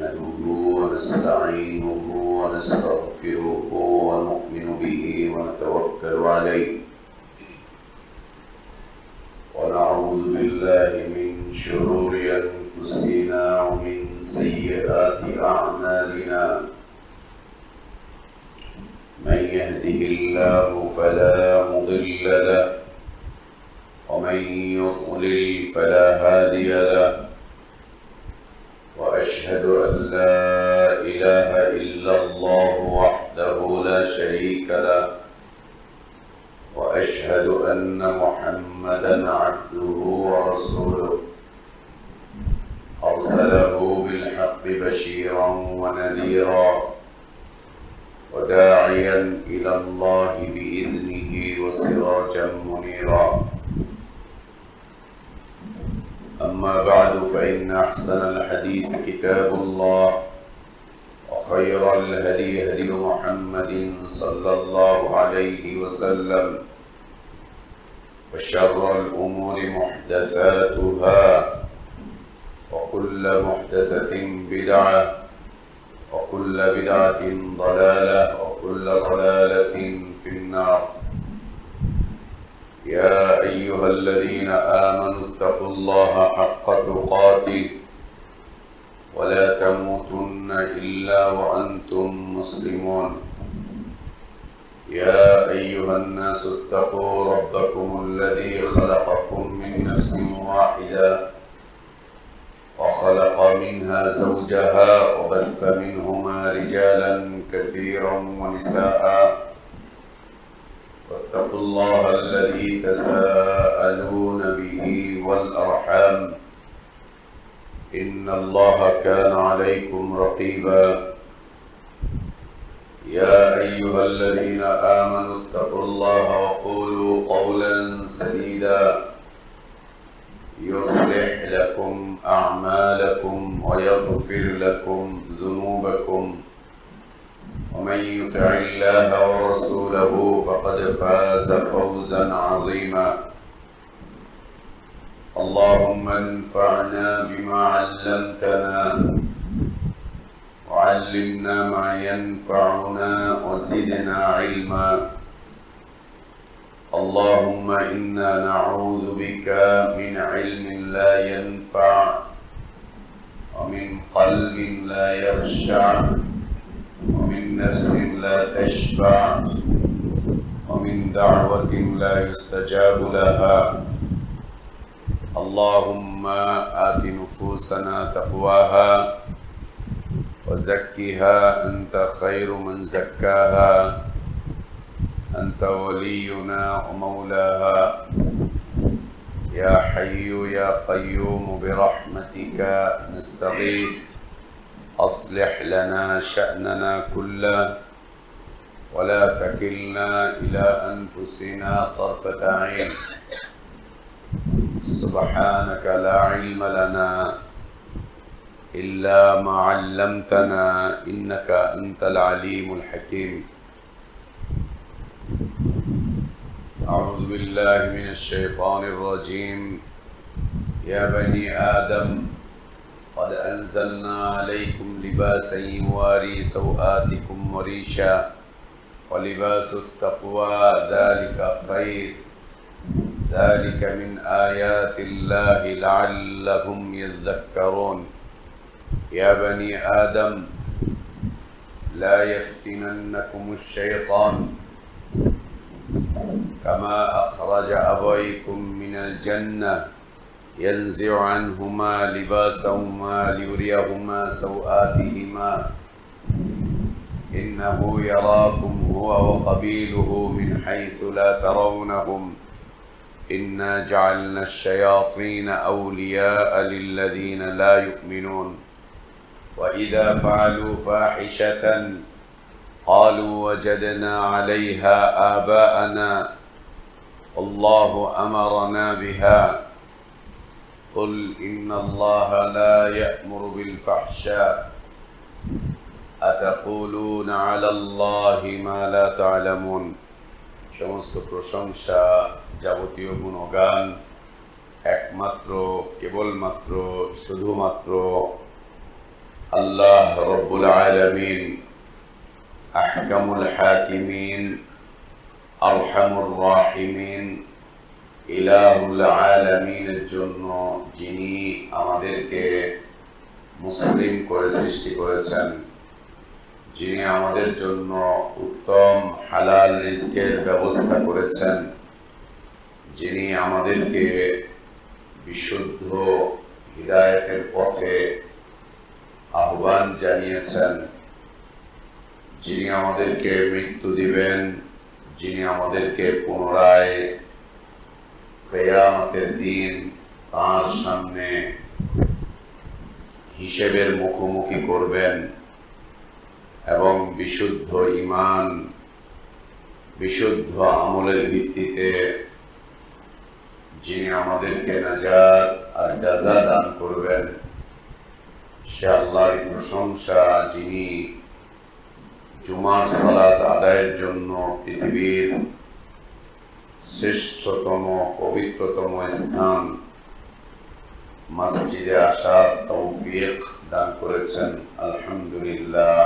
نحمده ونستعينه ونستغفره ونؤمن به ونتوكل عليه ونعوذ بالله من شرور أنفسنا ومن سيئات أعمالنا من يهده الله فلا مضل له ومن يضلل فلا هادي له وأشهد أن لا إله إلا الله وحده لا شريك له وأشهد أن محمدًا عبده ورسوله أرسله بالحق بشيرًا ونذيرًا وداعيًا إلى الله بإذنه وسراجًا منيرًا أما بعد فإن أحسن الحديث كتاب الله وخير الهدي هدي محمد صلى الله عليه وسلم وشر الأمور محدثاتها وكل محدثة بدعة وكل بدعة ضلالة وكل ضلالة في النار يا أيها الذين آمنوا اتقوا الله حق تقاته ولا تموتن إلا وأنتم مسلمون يا أيها الناس اتقوا ربكم الذي خلقكم من نفس واحدة وخلق منها زوجها وبث منهما رجالا كثيرا ونساء واتقوا الله الذي تساءلون به والأرحام إن الله كان عليكم رقيبا يا أيها الذين آمنوا اتقوا الله وقولوا قولا سديدا يصلح لكم أعمالكم ويغفر لكم ذنوبكم ومن يطع الله ورسوله فقد فاز فوزا عظيما اللهم انفعنا بما علمتنا وعلمنا ما ينفعنا وزدنا علما اللهم إنا نعوذ بك من علم لا ينفع ومن قلب لا يخشع ومن نفس لا تشبع ومن دعوة لا يستجاب لها اللهم آت نفوسنا تقواها وزكها أنت خير من زكاها أنت ولينا ومولاها يا حي يا قيوم برحمتك نستغيث أصلح لنا شأننا كله ولا تكلنا إلى أنفسنا طرفة عين سبحانك لا علم لنا إلا ما علمتنا إنك أنت العليم الحكيم أعوذ بالله من الشيطان الرجيم يا بني آدم قد أنزلنا عليكم لباسا يواري سوآتكم وريشا ولباس التقوى ذلك خير ذلك من آيات الله لعلهم يذكرون يا بني آدم لا يفتننكم الشيطان كما أخرج أبويكم من الجنة ينزع عنهما لباسهما ليريهما سوآتهما إنه يراكم هو وقبيله من حيث لا ترونهم إنا جعلنا الشياطين أولياء للذين لا يؤمنون وإذا فعلوا فاحشة قالوا وجدنا عليها آباءنا الله أمرنا بها قل إن الله لا يأمر بالفحشاء أتقولون على الله ما لا تعلمون সমস্ত প্রশংসা যাবতীয় গুণগান একমাত্র কেবলমাত্র শুধুমাত্র আল্লাহ রব্বুল আলামিন, আহকামুল হাকিমিন, আরহামুর রাহিমিন, ইলাহুল আলামিনের জন্য যিনি আমাদেরকে মুসলিম করে সৃষ্টি করেছেন, যিনি আমাদের জন্য উত্তম হালাল রিজকের ব্যবস্থা করেছেন, যিনি আমাদেরকে বিশুদ্ধ হিদায়াতের পথে আহ্বান জানিয়েছেন, যিনি আমাদেরকে মৃত্যু দিবেন, যিনি আমাদেরকে পুনরায় কিয়ামতের দিন তাঁর সামনে হিসেবের মুখোমুখি করবেন এবং বিশুদ্ধ ঈমান, বিশুদ্ধ আমলের ভিত্তিতে যিনি আমাদেরকে নাজাত আর জাযা দান করবেন, সে আল্লাহর প্রশংসা, যিনি জুমার সালাত আদায়ের জন্য পৃথিবীর শ্রেষ্ঠতম পবিত্রতম স্থান মসজিদে আসার তৌফিক দান করেছেন। আলহামদুলিল্লাহ।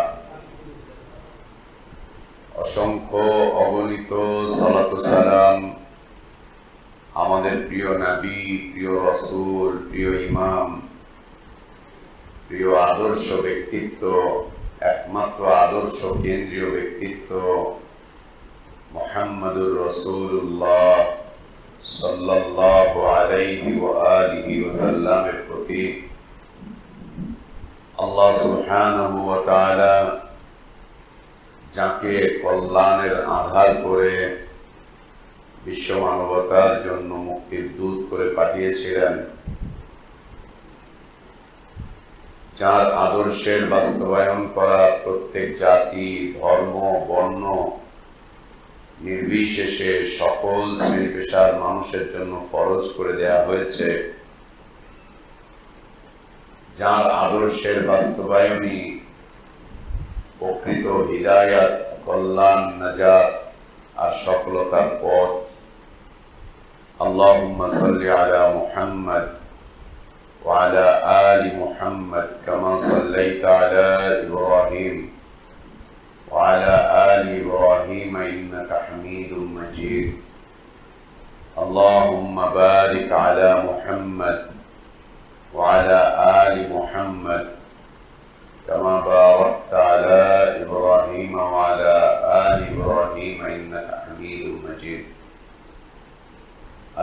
অসংখ্য অগণিত সালাত ও সালাম আমাদের প্রিয় নবী, প্রিয় রাসূল, প্রিয় ইমাম, প্রিয় আদর্শ ব্যক্তিত্ব, একমাত্র আদর্শ কেন্দ্রীয় ব্যক্তিত্ব মুহাম্মদুর রাসূলুল্লাহ সাল্লাল্লাহু আলাইহি ওয়া আলিহি ওয়াসাল্লামের প্রতি আল্লাহ সুবহানাহু ওয়া তাআলা যাকে কল্যাণের আধার করে বিশ্ব মানবতার জন্য মুক্তির দূত করে পাঠিয়েছিলেন, যার আদর্শের বাস্তবায়ন করা প্রত্যেক জাতি, ধর্ম, বর্ণ নির্বিশেষে সকল শ্রেণী পেশার মানুষের জন্য ফরজ করে দেয়া হয়েছে, যার আদর্শের বাস্তবায়নই প্রকৃত হিদায়াত, কল্যাণ, নাজাত আর সফলতার পথ। আল্লাহুম্মা সাল্লি আলা মুহাম্মদ ওয়া আলা আলি মুহাম্মদ কামা সাল্লাইতা আলা ইব্রাহিম ওয়া আলা আলি ইব্রাহিম ইন্নাকা হামিদুম মাজিদ। আল্লাহুম্মা বারিক আলা মুহাম্মদ ওয়া আলা আলি মুহাম্মদ كما باركت على إبراهيم وعلى آل إبراهيم إنك حميد مجيد।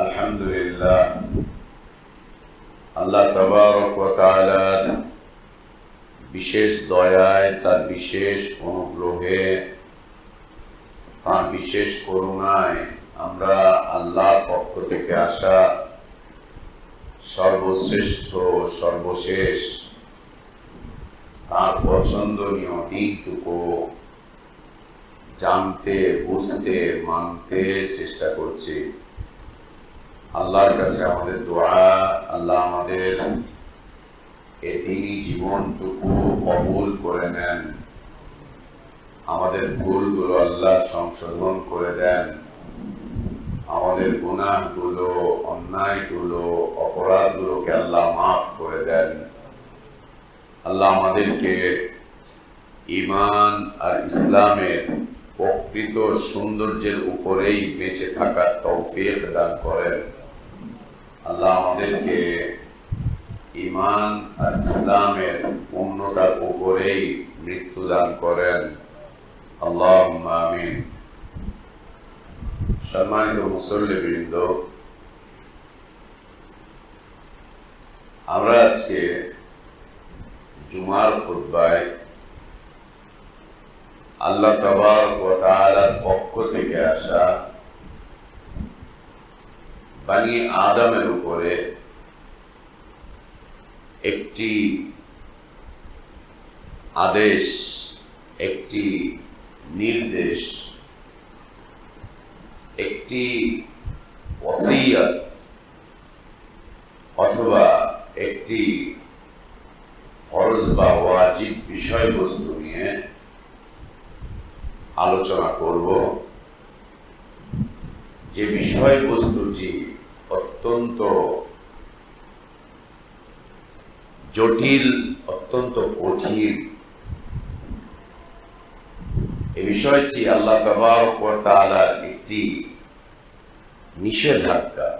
الحمد لله। আল্লাহ তাবারক ওয়া তাআলার বিশেষ দয়ায়, তার বিশেষ অনুগ্রহে, তার বিশেষ করুণায় আমরা আল্লাহর পক্ষ থেকে আসা সর্বশ্রেষ্ঠ, সর্বশেষ, তার পছন্দনীয় দিনটুকু জানতে, বুঝতে, মানতে চেষ্টা করছি। আল্লাহর কাছে আমাদের দোয়া, আল্লাহ আমাদের এই দিনই জীবনটুকু কবুল করে নেন, আমাদের ভুলগুলো আল্লাহ সংশোধন করে দেন, আমাদের গুনাহগুলো, অন্যায়গুলো, অপরাধগুলোকে আল্লাহ মাফ করে দেন। আল্লাহ আমাদেরকে ঈমান আর ইসলামের প্রকৃত সৌন্দর্যের উপরেই বেঁচে থাকার তৌফিক দান করেন। আল্লাহ আমাদেরকে ঈমান আর ইসলামের পূর্ণতার উপরেই মৃত্যু দান করেন। আল্লাহুম্মা আমিন। সম্মানিত মুসল্লিবৃন্দ, আমরা আজকে জুমার খুতবায় আল্লাহ তাবারক ওয়া তাআলার পক্ষ থেকে আসা বনি আদমের উপরে একটি আদেশ, একটি নির্দেশ, একটি ওসিয়ত অথবা একটি ফরজ বা ওয়াজিব বিষয়বস্তু নিয়ে আলোচনা করব, যে বিষয়বস্তুটি অত্যন্ত জটিল, অত্যন্ত কঠিন। এই বিষয়টি আল্লাহ তাবারক ওয়া তাআলার একটি নিষেধাজ্ঞা,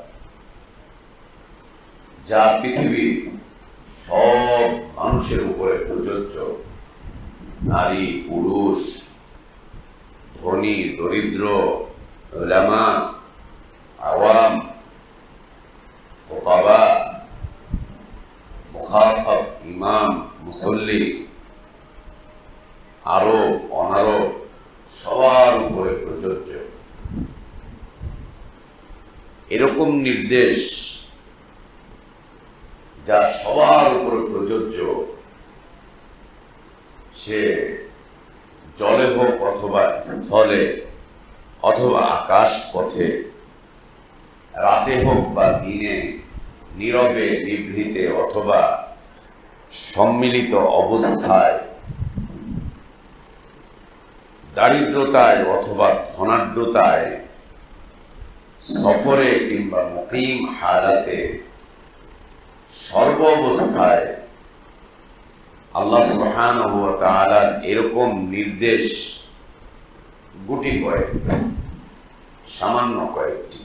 যা পৃথিবীর সব মানুষের উপরে প্রযোজ্য। নারী, পুরুষ, ধনী, দরিদ্র, উলামা, আওয়াম, ফুকাহা, মুখাতাব, ইমাম, মুসল্লি, আরব, অনারব, সবার উপরে প্রযোজ্য। এরকম নির্দেশ যা সবার উপরে প্রযোজ্য, সে জলে হোক অথবা স্থলে অথবা আকাশ পথে, রাতে হোক বা দিনে, নীরবে নিভৃতে অথবা সম্মিলিত অবস্থায়, দারিদ্রতায় অথবা ধনাঢ্যতায়, সফরে কিংবা মুকিম হালাতে, সর্ব অবস্থায় আল্লাহ সুবহানাহু ওয়া তাআলার এরকম নির্দেশ গুটি কয়েক, সামান্য কয়েকটি।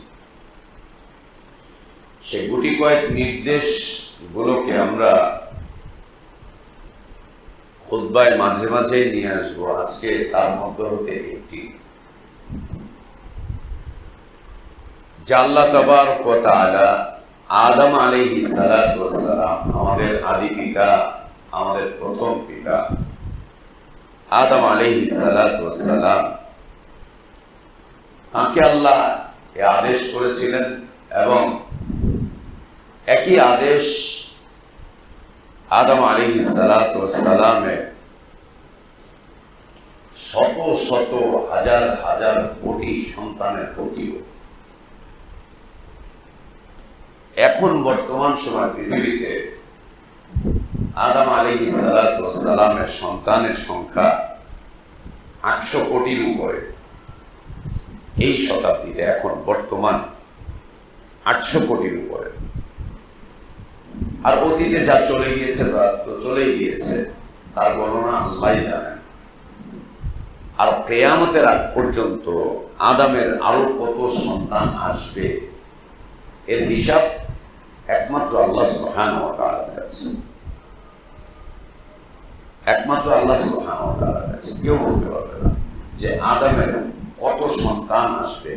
সে গুটি কয়েক নির্দেশ গুলোকে আমরা খুতবায় মাঝে মাঝে নিয়ে আসবো। আজকে তার মধ্য হতে একটি, যা আল্লাহ তাবারক ওয়া তাআলা আদম আলাইহিস সালাতু ওয়াস সালাম, আমাদের আদি পিতা, আমাদের প্রথম পিতা আদম আলাইহিস সালাতু ওয়াস সালাম, তাকে আল্লাহ এ আদেশ করেছিলেন এবং একই আদেশ আদম আলাইহিস সালাতু ওয়াস সালামের শত শত হাজার হাজার কোটি সন্তানের প্রতিও। এখন বর্তমান সময় পৃথিবীতে আদম আলাইহিস সালাতু ওয়াস সালামের সন্তানের সংখ্যা 800 কোটির উপরে। এই শতাব্দীতে এখন বর্তমান 800 কোটির উপরে। আর অতীতে যা চলে গিয়েছে তা তো চলেই গিয়েছে, তার গণনা আল্লাহই জানেন। আর কিয়ামতের আগ পর্যন্ত আদমের আরো কত সন্তান আসবে, এর হিসাব একমাত্র আল্লাহ সুবহানাহু ওয়া তাআলার কাছে। একমাত্র আল্লাহ সুবহানাহু ওয়া তাআলার কাছে। কেউ বলতে পারবে না যে আদমের কত সন্তান আসবে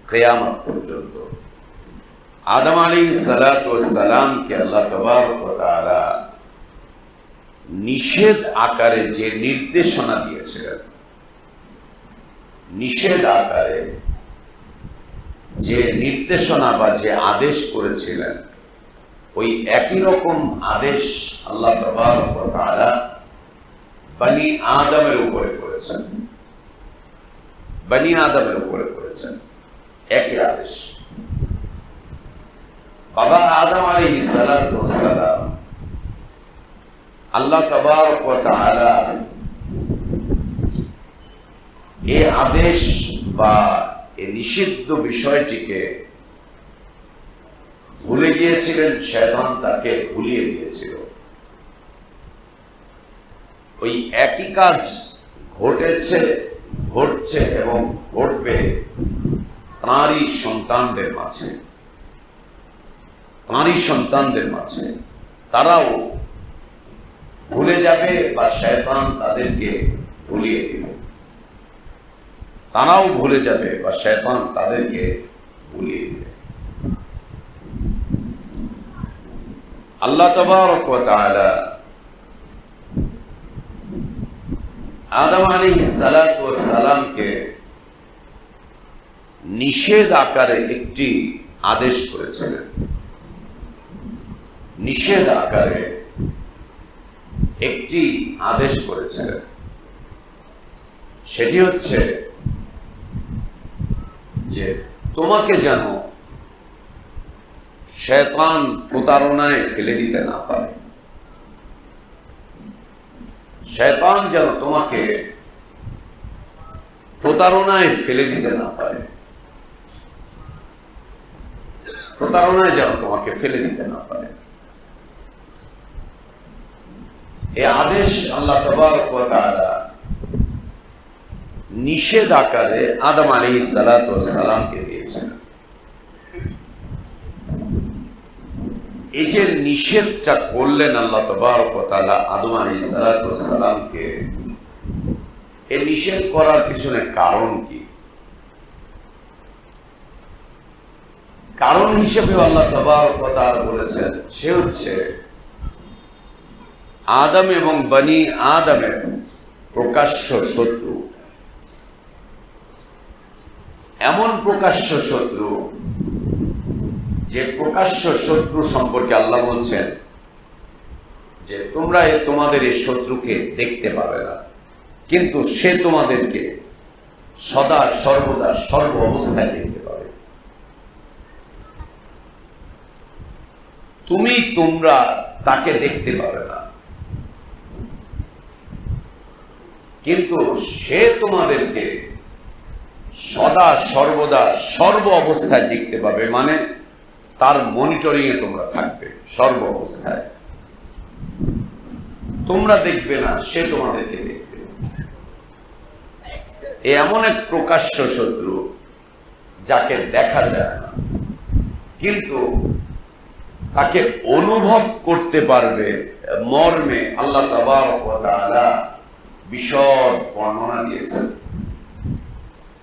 কিয়ামত পর্যন্ত। আদম আলাইহিস সালাতু ওয়াস সালামকে আল্লাহ তাবারক ওয়া তাআলা নিষেধ আকারে যে নির্দেশনা দিয়েছিলেন, নিষেধ আকারে যে নির্দেশনা বা যে আদেশ করেছিলেন, ওই একই রকম আদেশ আল্লাহ তাবারক ওয়া তাআলা বনি আদমের উপরে করেছেন। বনি আদমের উপরে করেছেন একই আদেশ। বাবা আদম আলাইহিস সালাতু ওয়াস সালাম, আল্লাহ তাবারক ওয়া তাআলা এই আদেশ বা এই নিষিদ্ধ বিষয়টিকে ভুলে গিয়েছিলেন। শয়তান তাকে ভুলিয়ে দিয়েছিল। ওই একই কাজ ঘটেছে, ঘটছে এবং ঘটবে তাঁরই সন্তানদের মাঝে। তাঁরই সন্তানদের মাঝে তারাও ভুলে যাবে বা শয়তান তাদেরকে ভুলিয়ে দিবে। তারাও ভুলে যাবে বা শয়তান তাদেরকে ভুলিয়ে দিবে। আল্লাহ তাবারক ওয়া তাআলা আদম আলাইহিস সালাতু ওয়াস সালামকে নিষেধ আকারে একটি আদেশ করেছিলেন। নিষেধ আকারে একটি আদেশ করেছিলেন। সেটি হচ্ছে যে তোমাকে যেন শয়তান প্রতারণায় ফেলে দিতে না পারে। শয়তান যেন তোমাকে প্রতারণায় ফেলে দিতে না পারে। প্রতারণায় যেন তোমাকে ফেলে দিতে না পারে। এই আদেশ আল্লাহ তাবারক ওয়া তাআলা নিষেধ আকারে আদম আলাইহিস সালাতু ওয়াস সালামকে দিয়েছেন। এই যে নিষেধটা করলেন আল্লাহ তাবারক ওয়া তাআলা আদম আলাইহিস সালাতু ওয়াস সালামকে, এই নিষেধ করার পিছনে কারণ কি? কারণ হিসেবে আল্লাহ তাবারক ওয়া তাআলা বলেছেন, সে হচ্ছে আদম এবং বনি আদমের প্রকাশ্য শত্রু। এমন প্রকাশ্য শত্রু যে প্রকাশ্য শত্রু সম্পর্কে আল্লাহ বলছেন যে তোমরা তোমাদের এই শত্রুকে দেখতে পাবে না, কিন্তু সে তোমাদেরকে সদা সর্বদা সর্ব অবস্থায় দেখতে পাবে। তোমরা তাকে দেখতে পাবে না, কিন্তু সে তোমাদেরকে সদা সর্বদা সর্ব অবস্থায় দেখতে পাবে, মানে তার মনিটরিং এ তোমরা থাকবে সর্ব অবস্থায়। তোমরা দেখবে না, সে তোমাদেরকে দেখবে। এমন এক প্রকাশ্য শত্রু যাকে দেখা যায় না, কিন্তু তাকে অনুভব করতে পারবে মর্মে আল্লাহ তাবারক ওয়া তাআলা বিশদ বর্ণনা দিয়েছেন।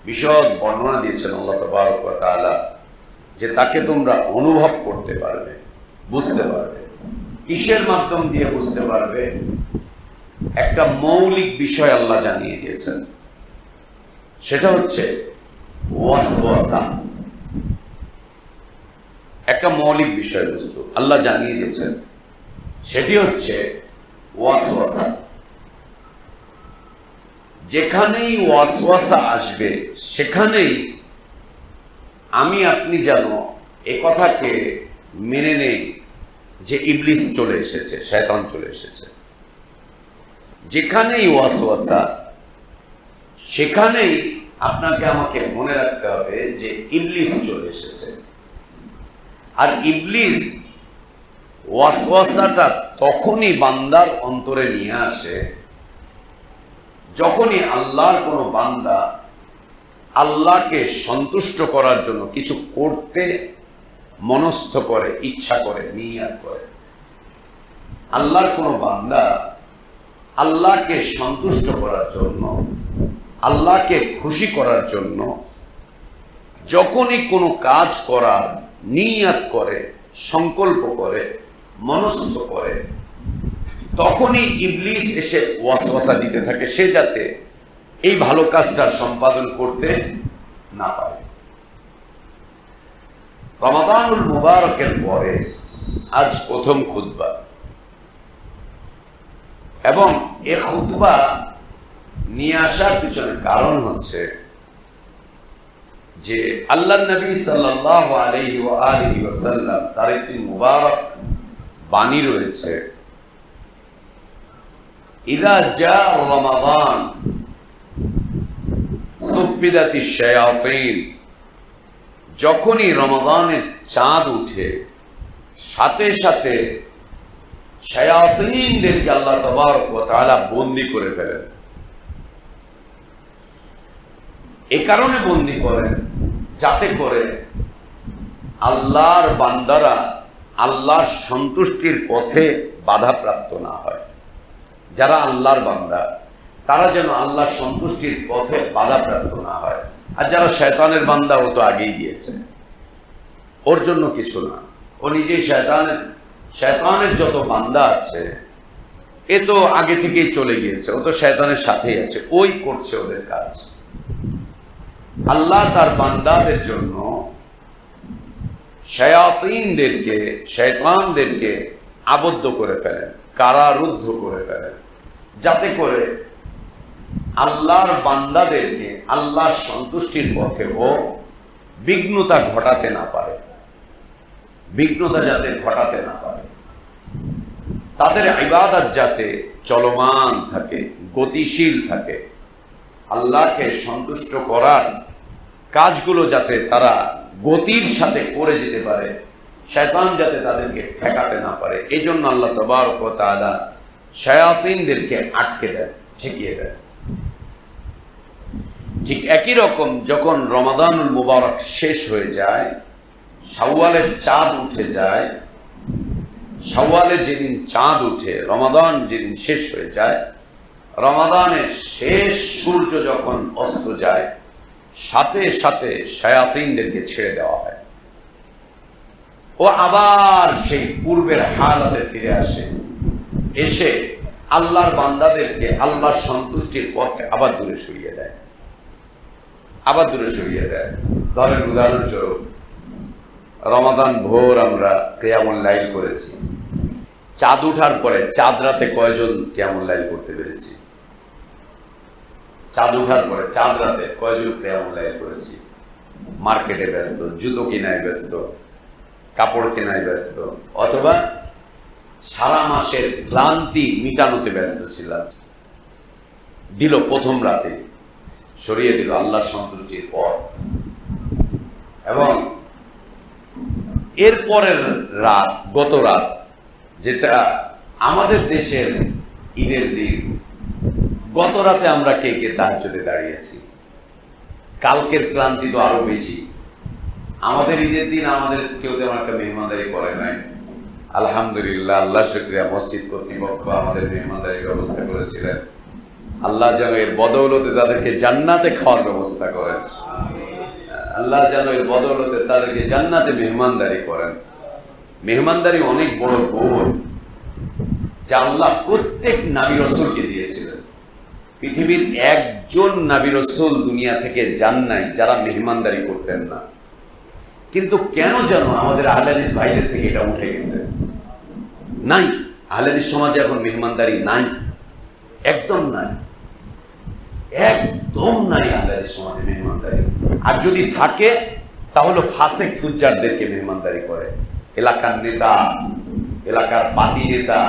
বিশদ বর্ণনা দিয়েছেন আল্লাহ তাবারক ওয়া তাআলা যে তাকে তোমরা অনুভব করতে পারবে, বুঝতে পারবে। কিসের মাধ্যম দিয়ে বুঝতে পারবে? একটা মৌলিক বিষয় আল্লাহ জানিয়ে দিয়েছেন, সেটা হচ্ছে ওয়াসওয়াসা। একটা মৌলিক বিষয়বস্তু আল্লাহ জানিয়ে দিয়েছেন, সেটি হচ্ছে ওয়াসওয়াসা। যেখানেই ওয়াসওয়াসা আসবে সেখানেই আমি আপনি যেন এ কথাকে মেনে নেই যে ইবলিস চলে এসেছে, শয়তান চলে এসেছে। যেখানেই ওয়াসওয়াসা, সেখানেই আপনাকে আমাকে মনে রাখতে হবে যে ইবলিস চলে এসেছে। আর ইবলিস ওয়াসওয়াসাটা তখনই বান্দার অন্তরে নিয়ে আসে যখনই আল্লাহর কোনো বান্দা আল্লাহকে সন্তুষ্ট করার জন্য কিছু করতে মনস্থ করে, ইচ্ছা করে, নিয়ত করে। আল্লাহর কোনো বান্দা আল্লাহকে সন্তুষ্ট করার জন্য, আল্লাহকে খুশি করার জন্য যখনই কোনো কাজ করার নিয়ত করে, সংকল্প করে, মনস্থ করে, তখনই ইবলিস এসে ওয়াসওয়াসা দিতে থাকে সে যাতে এই ভালো কাজটা সম্পাদন করতে না পারে। রমাদানুল মুবারকের পরে আজ প্রথম খুতবা, এবং এ খুতবা নিয়ে আসার পিছনে কারণ হচ্ছে যে আল্লাহ নবী সাল্লাল্লাহু আলাইহি ওয়া আলিহি ওয়াসাল্লাম তার একটি মুবারক বাণী রয়েছে, ইযা জা রমাদান সুফিদাতিশ শায়াতিন। যখনই রমাদানের চাঁদ উঠে, সাথে সাথে শায়াতিনদেরকে আল্লাহ তাবারক ওয়া তাআলা বন্দী করে ফেলেন। এ কারণে বন্দী করেন যাতে করে আল্লাহর বান্দারা আল্লাহর সন্তুষ্টির পথে বাধাপ্রাপ্ত না হয়। যারা আল্লাহর বান্দা তারা যেন আল্লাহর সন্তুষ্টির পথে বাধাপ্রাপ্ত না হয়। আর যারা শয়তানের বান্দা, ও তো আগেই গিয়েছে, ওর জন্য কিছু না। ও নিজেই শয়তানের যত বান্দা আছে এ তো আগে থেকেই চলে গিয়েছে, ও তো শয়তানের সাথেই আছে, ওই করছে ওদের কাজ। আল্লাহ তার বান্দাদের জন্য শায়াতিনদেরকে, শয়তানদেরকে আবদ্ধ করে ফেলেন, কারারুদ্ধ করে ফেলেন, যাতে করে আল্লাহর বান্দাদেরকে আল্লাহর সন্তুষ্টির পথে ও বিঘ্নতা ঘটাতে না পারে, বিঘ্নতা যাতে ঘটাতে না পারে। তাদের ইবাদত যাতে চলমান থাকে, গতিশীল থাকে, আল্লাহকে সন্তুষ্ট করার কাজগুলো যাতে তারা গতির সাথে করে যেতে পারে, শয়তান যাতে তাদেরকে ঠেকাতে না পারে। এই জন্য আল্লাহ তাবারক ওয়া তাআলা শায়াতিনদেরকে আটকে দেয়, ঠেকিয়ে দেয়। ঠিক একই রকম যখন রমাদানুল মুবারক শেষ হয়ে যায়, শাওয়ালের চাঁদ উঠে যায়, শাওয়ালের যেদিন চাঁদ উঠে, রমাদান যেদিন শেষ হয়ে যায়, রমাদানের শেষ সূর্য যখন অস্ত যায়, সাথে সাথে শায়াতিনদেরকে ছেড়ে দেওয়া হয়। ও আবার সেই পূর্বের হালাতে ফিরে আসে, এসে আল্লাহর বান্দাদেরকে আল্লাহর সন্তুষ্টির পথে আবার দূরে সরিয়ে দেয়, আবার দূরে সরিয়ে দেয়। ধরেন উদাহরণস্বরূপ, রমাদান ভোর আমরা কিয়ামুল লাইল করেছি, চাঁদ উঠার পরে চাঁদ রাতে কয়জন কিয়ামুল লাইল করতে পেরেছি? চাঁদ উঠার পরে চাঁদ রাতে কয়জন কিয়ামুল লাইল করেছি? মার্কেটে ব্যস্ত, জুতো কেনায় ব্যস্ত, কাপড় কেনায় ব্যস্ত, অথবা সারা মাসের ক্লান্তি মিটানোতে ব্যস্ত ছিলাম। দিল প্রথম রাতে, সরিয়ে দিল আল্লাহর সন্তুষ্টির পথ। এবং এরপরের রাত, গত রাত, যেটা আমাদের দেশের ঈদের দিন, গত রাতে আমরা কে কে তাহাজ্জুদে দাঁড়িয়েছি? কালকের ক্লান্তি তো আরো বেশি। আমাদের ঈদের দিন আমাদের কেউ তেমন একটা মেহমানদারি করে নাই। আলহামদুলিল্লাহ, আল্লাহ শুকরিয়া, মসজিদ কর্তৃপক্ষ আমাদের মেহমানদারির ব্যবস্থা করেছিলেন। আল্লাহ যেন এর বদৌলতে তাদেরকে জান্নাতে খাওয়ার ব্যবস্থা করেন। আল্লাহ যেন এর বদৌলতে তাদেরকে জান্নাতে মেহমানদারি করেন। মেহমানদারি অনেক বড় গুণ যা আল্লাহ প্রত্যেক নবী রাসূলকে দিয়েছিলেন। পৃথিবীর একজন নবী রাসূল দুনিয়া থেকে যান নাই যারা মেহমানদারি করতেন না। কিন্তু কেন যেন আমাদের আহলে হাদিস ভাইদের থেকে এটা উঠে গেছে। নাই, আহলে হাদিস সমাজে এখন মেহমানদারি নাই, একদম নাই, একদম নাই আহলে হাদিস সমাজে মেহমানদারি। আর যদি থাকে তাহলে ফাসেক ফুজ্জারদেরকে মেহমানদারি করে। এলাকার নেতা, এলাকার পাতি নেতা,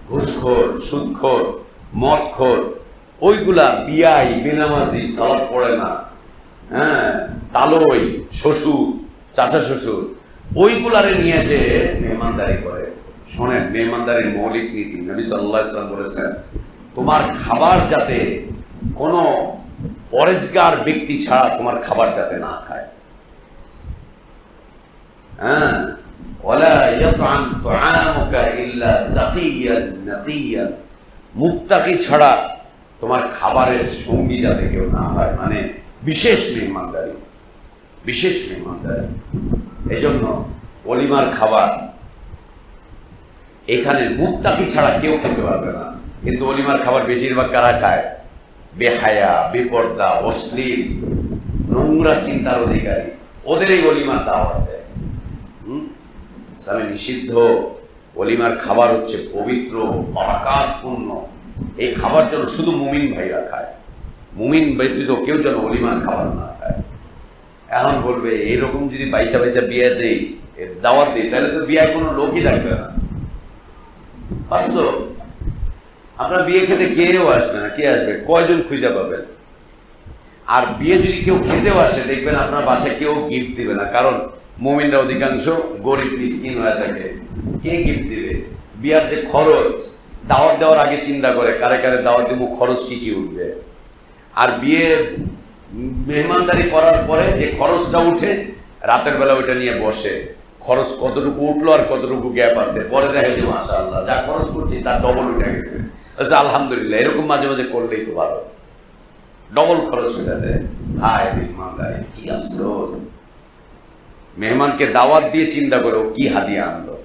ঘুষখোর, সুদখোর, মদখোর, ওইগুলা বিয়াই, বেনামাজি, সালাত পড়ে না, হ্যাঁ, তালই, শ্বশুর, চাচা শ্বশুর, ওইগুলারে নিয়ে যে মেহমানদারি করে। শোনেন, মেহমানদারির মৌলিক নীতি নবী সাল্লাল্লাহু আলাইহি ওয়াসাল্লাম বলেছেন, তোমার খাবার যাতে কোনো পরেজগার ব্যক্তি ছাড়া তোমার খাবার যাতে না খায়। হ্যাঁ, ওয়ালা ইয়াতআম তুআমুকা ইল্লা তাকিয়ান নাকিয়ান, মুত্তাকি ছাড়া তোমার খাবারের সঙ্গী যাতে কেউ না হয়, মানে বিশেষ মেহমানদারি, বিশেষ মেহমানদারি। এজন্য ওলিমার খাবার এখানে মুত্তাকি ছাড়া কেউ খেতে পারবে না। কিন্তু ওলিমার খাবার বেশিরভাগ কারা খায়? বেহায়া, বেপর্দা, অশ্লীল, নোংরা চিন্তার অধিকারী, ওদের এই ওলিমার দাওয়াত দেয়। ইসলামে নিষিদ্ধ। ওলিমার খাবার হচ্ছে পবিত্র, বারাকাতপূর্ণ। এই খাবার যেন শুধু মুমিন ভাইরা খায়, মুমিন ব্যতীত কেউ যেন ওলিমার খাবার না খায়। এখন বলবে এইরকম যদি বাইসা বাইসা বিয়ে দেই, দাওয়াত দিই, তাহলে তো বিয়ে কোনো লোকই থাকবে না। বাস্তব, আপনার বিয়ে খেতে কেউ আসবে না। কে আসবে? কয়জন খুঁজে পাবেন? আর বিয়ে যদি কেউ খেতেও আসে, দেখবেন আপনার বাসায় কেউ গিফট দিবে না, কারণ মুমিনরা অধিকাংশ গরিব মিসকিন হয়ে থাকে। কে গিফট দিবে? বিয়ার যে খরচ, দাওয়াত দেওয়ার আগে চিন্তা করে কারে কারে দাওয়াত দিব, খরচ কি কি উঠবে। আর বিয়ে মেহমানদারি করার পরে যে খরচটা উঠে, রাতের বেলা ওইটা নিয়ে বসে, খরচ কতটুকু উঠলো আর কতটুকু গ্যাপ আছে, পরে দেখা যায় মাশাআল্লাহ যা খরচ করছি তার ডবল উঠে গেছে। আচ্ছা, আলহামদুলিল্লাহ, এরকম মাঝে মাঝে করলেই তো ভালো। ডবল খরচ হয়ে গেছে। হায় মেহমানদারি, কি আফসোস। মেহমানকে দাওয়াত দিয়ে চিন্তা করো কি হাদিয়া আনলো,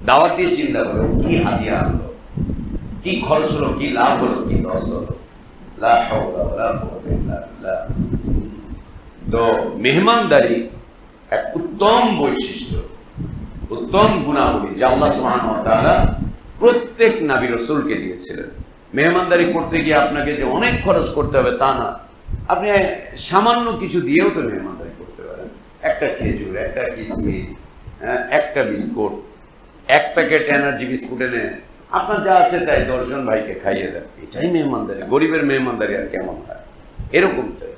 দাওয়াত দিয়ে চিন্তা করো কি হাদিয়া আনলো, কি খরচ হলো, কি লাভ হলো, কি লস হলো। লা হাওলা ওয়ালা কুওয়াতা ইল্লা বিল্লাহ। তো মেহমানদারি এক উত্তম বৈশিষ্ট্য, উত্তম গুণাবলী যা আল্লাহ সুবহানাহু ওয়া তাআলা প্রত্যেক নবী রাসূলকে দিয়েছিলেন। মেহমানদারি করতে গিয়ে আপনাকে যে অনেক খরচ করতে হবে তা না, আপনি সামান্য কিছু দিয়েও তো মেহমানদারি করতে পারেন। একটা খেজুর, একটা কিশমিশ, একটা বিস্কুট, এক প্যাকেট এনার্জি বিস্কুট এনে আপনার যা আছে তাই 10 জন ভাইকে খাইয়ে দেন, এটাই মেহমানদারি। গরিবের মেহমানদারি আর কেমন হয়? এরকমটাই।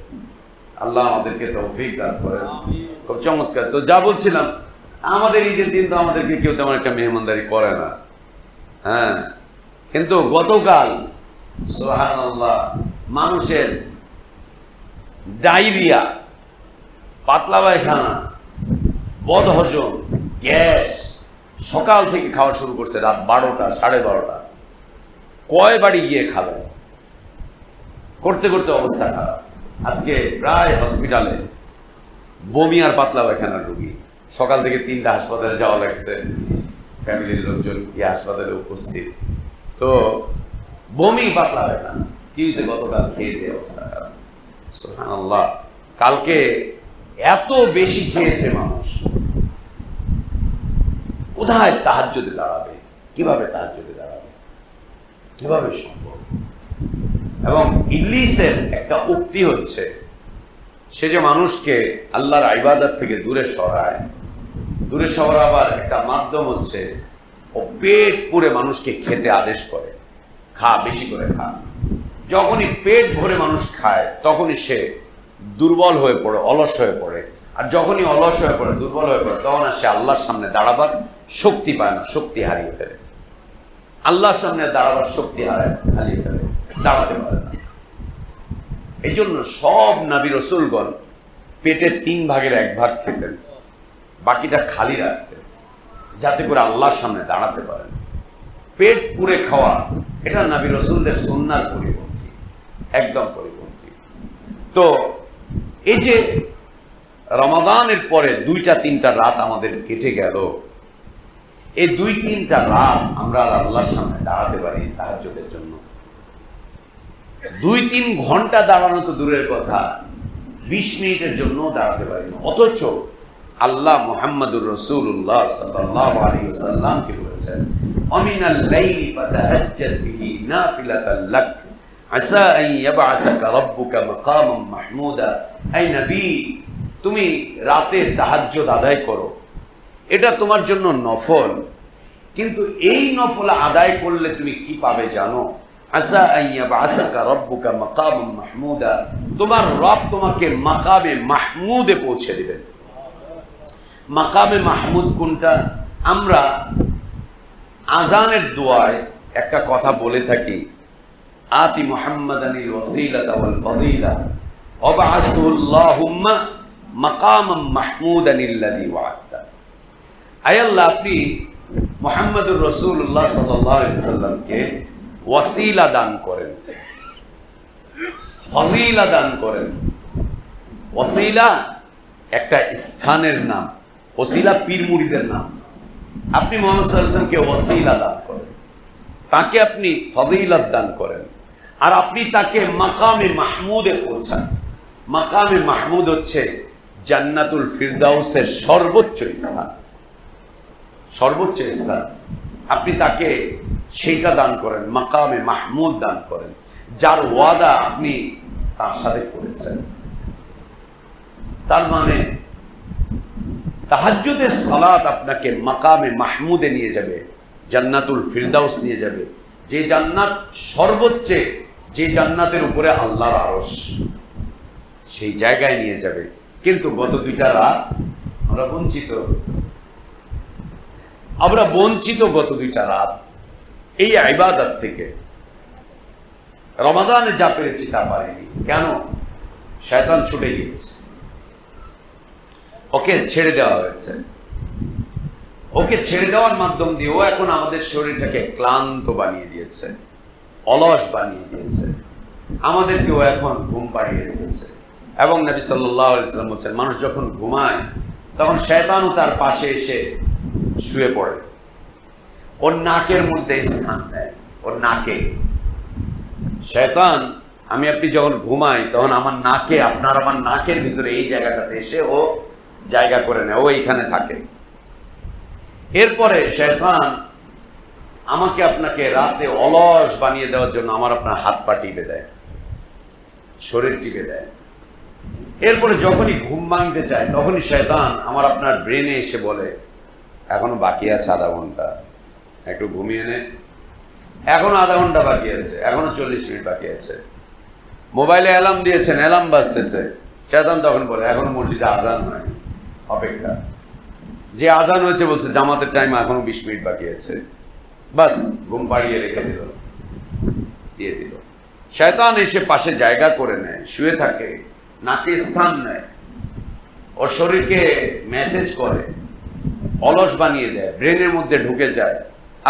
আল্লাহ আমাদেরকে তৌফিক দান করেন। খুব চমৎকার। তো যা বলছিলাম, আমাদের ঈদের দিন তো আমাদেরকে কেউ তেমন একটা মেহমানদারি করে না। হ্যাঁ, কিন্তু গতকাল সুবহানাল্লাহ মানুষের ডায়রিয়া, পাতলা পায়খানা, বদহজম, গ্যাস সকাল থেকে খাওয়া শুরু করছে রাত 12টা 12:30। কয় বাড়ি গিয়ে খাবেন, করতে করতে অবস্থা খারাপ। আজকে প্রায় হসপিটালে বমি আর পাতলা পায়খানার রোগী। সকাল থেকে 3টা হাসপাতালে যাওয়া লাগছে, ফ্যামিলির লোকজন গিয়ে হাসপাতালে উপস্থিত। তো বমি পাতলা পায়খানা কি হয়েছে, গতকাল খেয়ে দিয়ে অবস্থা খারাপ। সুবহানাল্লাহ, কালকে এত বেশি খেয়েছে মানুষ, কোথায় তাহাজ্জুদে দাঁড়াবে, কিভাবে তাহাজ্জুদে দাঁড়াবে, কিভাবে সম্ভব? এবং ইবলিসের একটা উক্তি হচ্ছে, সে যে মানুষকে আল্লাহর ইবাদত থেকে দূরে সরায়, দূরে সরাবার একটা মাধ্যম হচ্ছে ও পেট পুরে মানুষকে খেতে আদেশ করে, খা, বেশি করে খা। যখনই পেট ভরে মানুষ খায় তখনই সে দুর্বল হয়ে পড়ে, অলস হয়ে পড়ে। আর যখনই অলস হয়ে পড়ে, দুর্বল হয়ে পড়ে, তখন আর সে আল্লাহর সামনে দাঁড়াবার শক্তি পায় না, শক্তি হারিয়ে ফেলে। আল্লাহর সামনে দাঁড়াবার শক্তি হারিয়ে ফেলে, দাঁড়াতে পারে না। এই জন্য সব নবী রাসূলগণ পেটের 3 ভাগের 1 ভাগ খেতেন, বাকিটা খালি রাখতেন, যাতে করে আল্লাহর সামনে দাঁড়াতে পারেন। পেট পুরে খাওয়া এটা নবী রাসূলদের সুন্নাহর পরিপন্থী, একদম পরিপন্থী। তো এই যে রমাদানের পরে 2-3টা রাত আমাদের কেটে গেল, এই 2-3টা রাত আমরা আল্লাহর সামনে দাঁড়াতে পারি তাহাজ্জুদের জন্য। 2-3 ঘন্টা দাঁড়ানো তো দূরের কথা, 20 মিনিটের জন্য দাঁড়াতে পারি না। অথচ আল্লাহ মুহাম্মদুর রাসূলুল্লাহ সাল্লাল্লাহু আলাইহি ওয়াসাল্লামকে বলেছেন, আমিনাল লাইলি ফাতাহাজ্জাদ বিহি নাফিলাতাল লাক আসা আন ইয়াবআসাকা রাব্বুকা মাকামান মাহমুদা। এই নবী, তুমি রাতে তাহাজ্জুদ আদায় করো, এটা তোমার জন্য নফল। কিন্তু এই নফল আদায় করলে তুমি কি পাবে জানো? আসা আন ইয়াবআসাকা রাব্বুকা মাকামান মাহমুদা, তোমার রব তোমাকে মাকামে মাহমুদে পৌঁছে দিবেন। মাকামে মাহমুদ কোনটা? আমরা আজানের দোয়ায় একটা কথা বলে থাকি, আতি মুহাম্মাদানিল ওয়াসিলাতা ওয়াল ফাদিলা ওয়াবআসহুল্লাহুম্মা মাকামান মাহমুদানিল্লাযী ওয়া'আদতা। আয় আল্লাহ, আপনি মুহাম্মদুর রাসূলুল্লাহ সাল্লাল্লাহু আলাইহি সাল্লামকে ওয়াসিলা দান করেন, ফাদিলা দান করেন। ওয়াসিলা একটা স্থানের নাম, ওসিলা পীর মুরিদের নাম। আপনি মুহাম্মদ সাল্লাল্লাহু আলাইহি ওয়াসাল্লামকে ওয়াসিলা দান করেন, তাকে আপনি ফাদিলাত দান করেন, আর আপনি তাকে মাকামে মাহমুদে পৌঁছান। মাকামে মাহমুদ হচ্ছে জান্নাতুল ফিরদাউসের সর্বোচ্চ স্থান, সর্বোচ্চ স্থান। আপনি তাকে সেইটা দান করেন, মাকামে মাহমুদ দান করেন, যার ওয়াদা আপনি তার সাথে করেছেন। তার মানে তাহাজ্জুদের সালাত আপনাকে মাকামে মাহমুদে নিয়ে যাবে, জান্নাতুল ফিরদাউস নিয়ে যাবে, যে জান্নাত সর্বোচ্চ, যে জান্নাতের উপরে আল্লাহর আরশ, সেই জায়গায় নিয়ে যাবে। কিন্তু গত 2টা রাত আমরা বঞ্চিত, গত 2টা রাত এই ইবাদত থেকে। রমাদানে যা পেরেছি তা পারিনি। কেন? শয়তান ছুটে গিয়েছে, ওকে ছেড়ে দেওয়া হয়েছে। ওকে ছেড়ে দেওয়ার মাধ্যম দিয়ে ও এখন আমাদের শরীরটাকে ক্লান্ত বানিয়ে দিয়েছে, অলস বানিয়ে দিয়েছে, আমাদেরকে ও এখন ঘুম পাড়িয়ে রেখেছে। এবং নবী সাল্লাল্লাহু আলাইহি ওয়াসাল্লাম বলেছেন, মানুষ যখন ঘুমায় তখন শয়তানও তার পাশে এসে শুয়ে পড়ে, ওর নাকের মধ্যে স্থান দেয়, ওর নাকে। শয়তান, আমি আপনি যখন ঘুমাই তখন আমার নাকে, আপনার আমার নাকের ভিতরে এই জায়গাটাতে এসে ও জায়গা করে নেয়, ও এইখানে থাকে। এরপরে শয়তান আমাকে আপনাকে রাতে অলস বানিয়ে দেওয়ার জন্য আমার আপনার হাত পা টিপে দেয়, শরীর টিপে দেয়। এরপরে যখনই ঘুম ভাঙতে চায় তখনই শয়তান আমার আপনার ব্রেনে এসে বলে, এখনো বাকি আছে আধা ঘন্টা, একটু ঘুমিয়ে নে, এখনো আধা ঘন্টা বাকি আছে, এখনো 40 মিনিট বাকি আছে। মোবাইলে অ্যালার্ম দিয়েছেন, অ্যালার্ম বাজতেছে, শয়তান তখন বলে এখনো মসজিদে আজান হয়নি, অপেক্ষা। যে আজান হয়েছে বলছে জামাতের টাইম এখনো 20 মিনিট বাকি আছে, বাস ঘুম পাড়িয়ে রেখে দিল। দিয়ে দিল। শয়তান এসে পাশে জায়গা করে নেয়, শুয়ে থাকে, নাকে স্থান নেয়, ওর শরীরকে মেসেজ করে, অলস বানিয়ে দেয়, ব্রেনের মধ্যে ঢুকে যায়।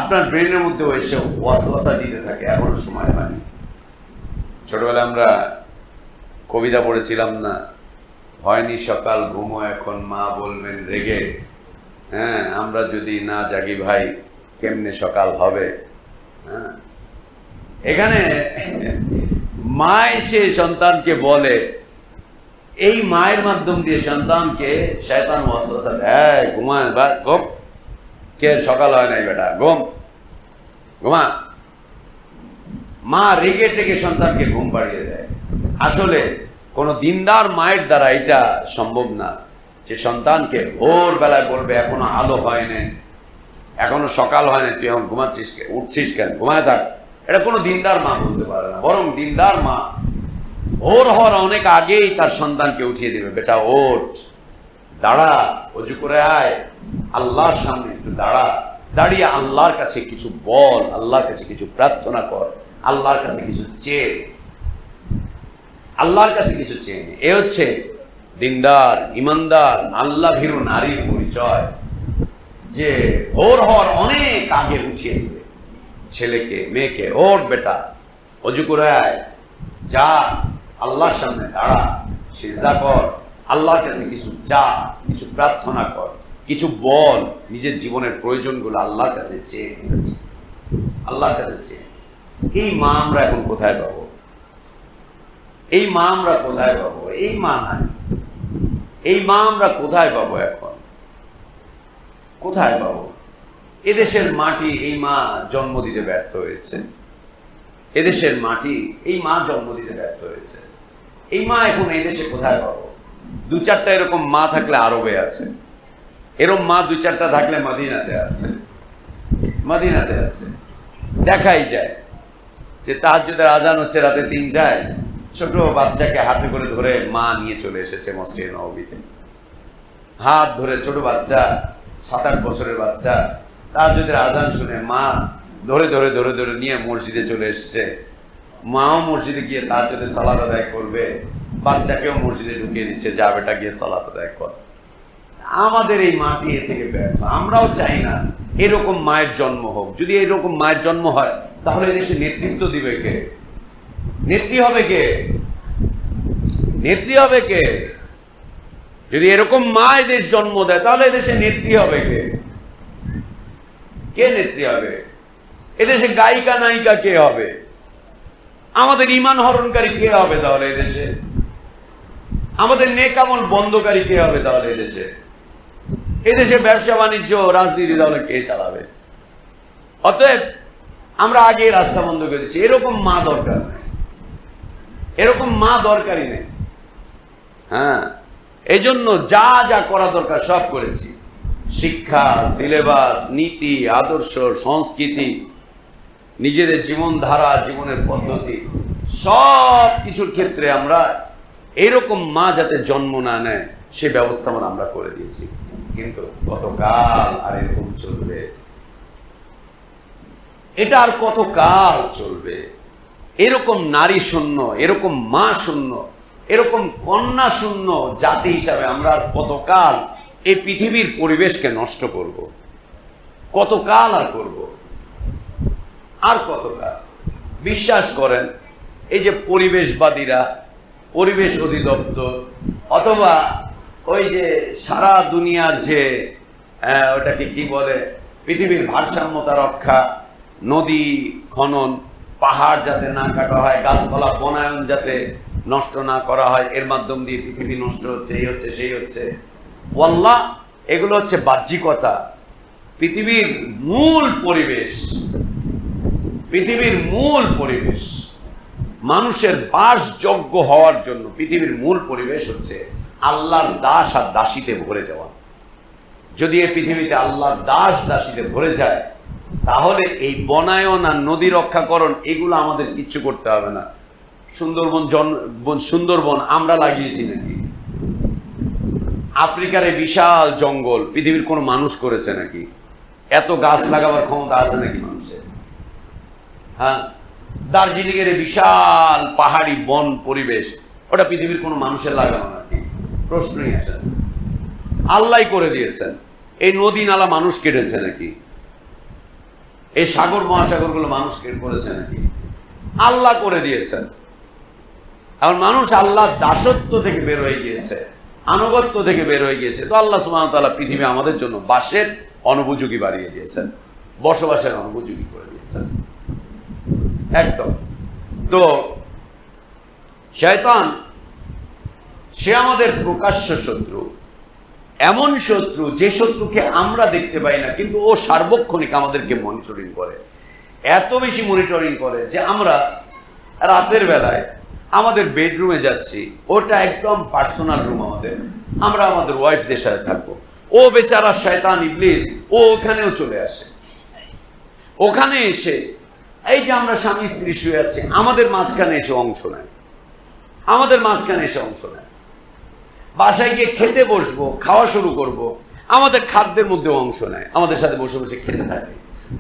আপনার ব্রেনের মধ্যেও এসে ওয়াসওয়াসা দিতে থাকে, এখনো সময় হয়নি। ছোটবেলায় আমরা কবিতা পড়েছিলাম না, হয়নি সকাল ঘুমো এখন মা বলবেন রেগে। হ্যাঁ, আমরা যদি না জাগি ভাই কেমনে সকাল হবে? হ্যাঁ, এখানে মা এসে সন্তানকে বলে, এই মায়ের মাধ্যম দিয়ে সন্তানকে শয়তান ওয়াসওয়াসা দেয়, ঘুমায় বা ঘুম, কে সকাল হয় নাই বেটা, ঘুম, ঘুমা। মা রেগে টেগে সন্তানকে ঘুম পাড়িয়ে দেয়। আসলে কোনো দিনদার মায়ের দ্বারা এটা সম্ভব না যে সন্তানকে ভোরবেলায় বলবে এখনো আলো হয় নাই, এখনো সকাল হয় না, তুই এখন ঘুমাচ্ছিস, উঠছিস কেন, ঘুমায় থাক। এটা কোনো দিনদার মা বলতে পারে না। বরং দিনদার মা ভোর হওয়ার অনেক আগেই তার সন্তানকে উঠিয়ে দিবে, বেটা ওঠ, দাঁড়া, অজু করে আয়, আল্লাহর সামনে একটু দাঁড়া, দাঁড়িয়ে আল্লাহর কাছে কিছু বল, আল্লাহর কাছে কিছু প্রার্থনা কর, আল্লাহর কাছে কিছু চেয়ে, আল্লাহর কাছে কিছু চেয়ে নে। এ হচ্ছে দিনদার, ইমানদার, আল্লাহ ভীরু নারীর পরিচয়, যে ভোর হওয়ার অনেক আগে উঠিয়ে দিবে ছেলেকে, মেয়েকে, ওঠ বেটা, অজু করে আয়, যা, আল্লাহর সামনে দাঁড়া, সিজদা কর, আল্লাহর কাছে কিছু চা, কিছু প্রার্থনা কর, কিছু বল, নিজের জীবনের প্রয়োজনগুলো আল্লাহর কাছে চেয়ে, আল্লাহর কাছে চেয়ে। এই মা আমরা এখন কোথায় পাবো? এই মা আমরা কোথায় পাবো? এই মা নাই। এই মা আমরা কোথায় পাবো? এখন কোথায় পাবো? এদেশের মাটি এই মা জন্ম দিতে ব্যর্থ হয়েছে। এদেশের মাটি এই মা জন্ম দিতে ব্যর্থ হয়েছে। এই মা এখন এই দেশে কোথায় পাবো? দু চারটা এরকম মা থাকলে আরবে আছে, এরকম মা দু চারটা থাকলে মদিনাতে আছে, মদিনাতে আছে। দেখাই যায় যে তাহাজ্জুদের আজান হচ্ছে রাতে 3টায়, ছোট বাচ্চাকে হাতে করে ধরে মা নিয়ে চলে এসেছে মসজিদে নববীতে, হাত ধরে, ছোট বাচ্চা, 7-8 বছরের বাচ্চা, তাহাজ্জুদের আজান শুনে মা ধরে ধরে ধরে ধরে নিয়ে মসজিদে চলে এসেছে। মাও মসজিদে গিয়ে তাহাজ্জুদের সালাত আদায় করবে, বাচ্চাকেও মসজিদে ঢুকিয়ে দিচ্ছে, যা বেটা গিয়ে সালাত আদায় কর। আমাদের এই মাটি এ থেকে ব্যর্থ। আমরাও চাই না এরকম মায়ের জন্ম হোক। যদি এরকম মায়ের জন্ম হয় তাহলে এদেশে নেতৃত্ব দিবে কে? নেত্রী হবে কে? নেত্রী হবে কে? যদি এরকম মা এদেশ জন্ম দেয় তাহলে এদেশে নেত্রী হবে কে? কে নেত্রী হবে? এদেশে গায়িকা নায়িকা কে হবে? আমাদের ঈমান হরণকারী কে হবে তাহলে এদেশে? আমাদের নেক আমল বন্ধকারী কে হবে তাহলে এদেশে? এদেশে ব্যবসা বাণিজ্য রাজনীতি তাহলে কে চালাবে? অতএব আমরা আগে রাস্তা বন্ধ করে দিচ্ছি। এরকম মা দরকার নেই, এরকম মা দরকারই নেই। হ্যাঁ, এই জন্য যা যা করা দরকার সব করেছি। শিক্ষা, সিলেবাস, নীতি, আদর্শ, সংস্কৃতি, নিজেদের জীবনধারা, জীবনের পদ্ধতি, সব কিছুর ক্ষেত্রে আমরা এরকম মা যাতে জন্ম না নেয় সে ব্যবস্থা আমরা করে দিয়েছি। কিন্তু কতকাল আর এরকম চলবে? এটা আর কতকাল চলবে? এরকম নারী শূন্য, এরকম মা শূন্য, এরকম কন্যা শূন্য জাতি হিসাবে আমরা আর কতকাল এই পৃথিবীর পরিবেশকে নষ্ট করব? কতকাল আর করব? আর কতকাল? বিশ্বাস করেন, এই যে পরিবেশবাদীরা, পরিবেশ অধিদপ্তর, অথবা ওই যে সারা দুনিয়ার যে ওটাকে কি বলে, পৃথিবীর ভারসাম্যতা রক্ষা, নদী খনন, পাহাড় যাতে না কাটা হয়, গাছপালা বনায়ন যাতে নষ্ট না করা হয়, এর মাধ্যম দিয়ে পৃথিবী নষ্ট হচ্ছে, এই হচ্ছে সেই হচ্ছে, ওয়াল্লাহ এগুলো হচ্ছে বাহ্যিকতা। পৃথিবীর মূল পরিবেশ, পৃথিবীর মূল পরিবেশ, মানুষের বাসযোগ্য হওয়ার জন্য পৃথিবীর মূল পরিবেশ হচ্ছে আল্লাহর দাস আর দাসীতে ভরে যাওয়া। যদি এই পৃথিবীতে আল্লাহর দাস দাসীতে ভরে যায় তাহলে এই বনায়ন আর নদী রক্ষাকরণ এগুলো আমাদের কিচ্ছু করতে হবে না। সুন্দরবন আমরা লাগিয়েছি নাকি? আফ্রিকার এই বিশাল জঙ্গল পৃথিবীর কোনো মানুষ করেছে নাকি? এত গাছ লাগাবার ক্ষমতা আছে নাকি মানুষের? হ্যাঁ, দার্জিলিং এর বিশাল পাহাড়ি বন পরিবেশ, ওটা পৃথিবীর কোনো মানুষের লাগানো নাকি? প্রশ্নই আসে না। আল্লাহ করে দিয়েছেন। এই নদী নালা মানুষ কেটেছে নাকি? এই সাগর মহাসাগর গুলো মানুষ করেছে নাকি? আল্লাহ করে দিয়েছেন। এখন মানুষ আল্লাহ দাসত্ব থেকে বের হয়ে গিয়েছে, আনুগত্য থেকে বের হয়ে গিয়েছে। তো আল্লাহ সুবহানাহু ওয়া তাআলা পৃথিবী আমাদের জন্য বাসের অনুপযোগী বাড়িয়ে দিয়েছেন, বসবাসের অনুপযোগী করে দিয়েছেন একদম। তো শয়তান সে আমাদের প্রকাশ্য শত্রু, এমন শত্রু যে শত্রুকে আমরা দেখতে পাই না, কিন্তু ও সার্বক্ষণিক আমাদেরকে মনিটরিং করে। এত বেশি মনিটরিং করে যে আমরা রাতের বেলায় আমাদের বেডরুমে যাচ্ছি, ওটা একদম পার্সোনাল রুম আমাদের, আমরা আমাদের ওয়াইফদের সাথে থাকবো, ও বেচারা শয়তান ইবলিস ও ওখানেও চলে আসে। ওখানে এসে এই যে আমরা স্বামী স্ত্রী শুয়ে আছি, আমাদের মাঝখানে এসে অংশ নেয়, আমাদের মাঝখানে এসে অংশ নেয়। বাসায় গিয়ে খেতে বসবো, খাওয়া শুরু করব, আমাদের খাদ্যের মধ্যে অংশ নেয়, আমাদের সাথে বসে বসে খেতে থাকে।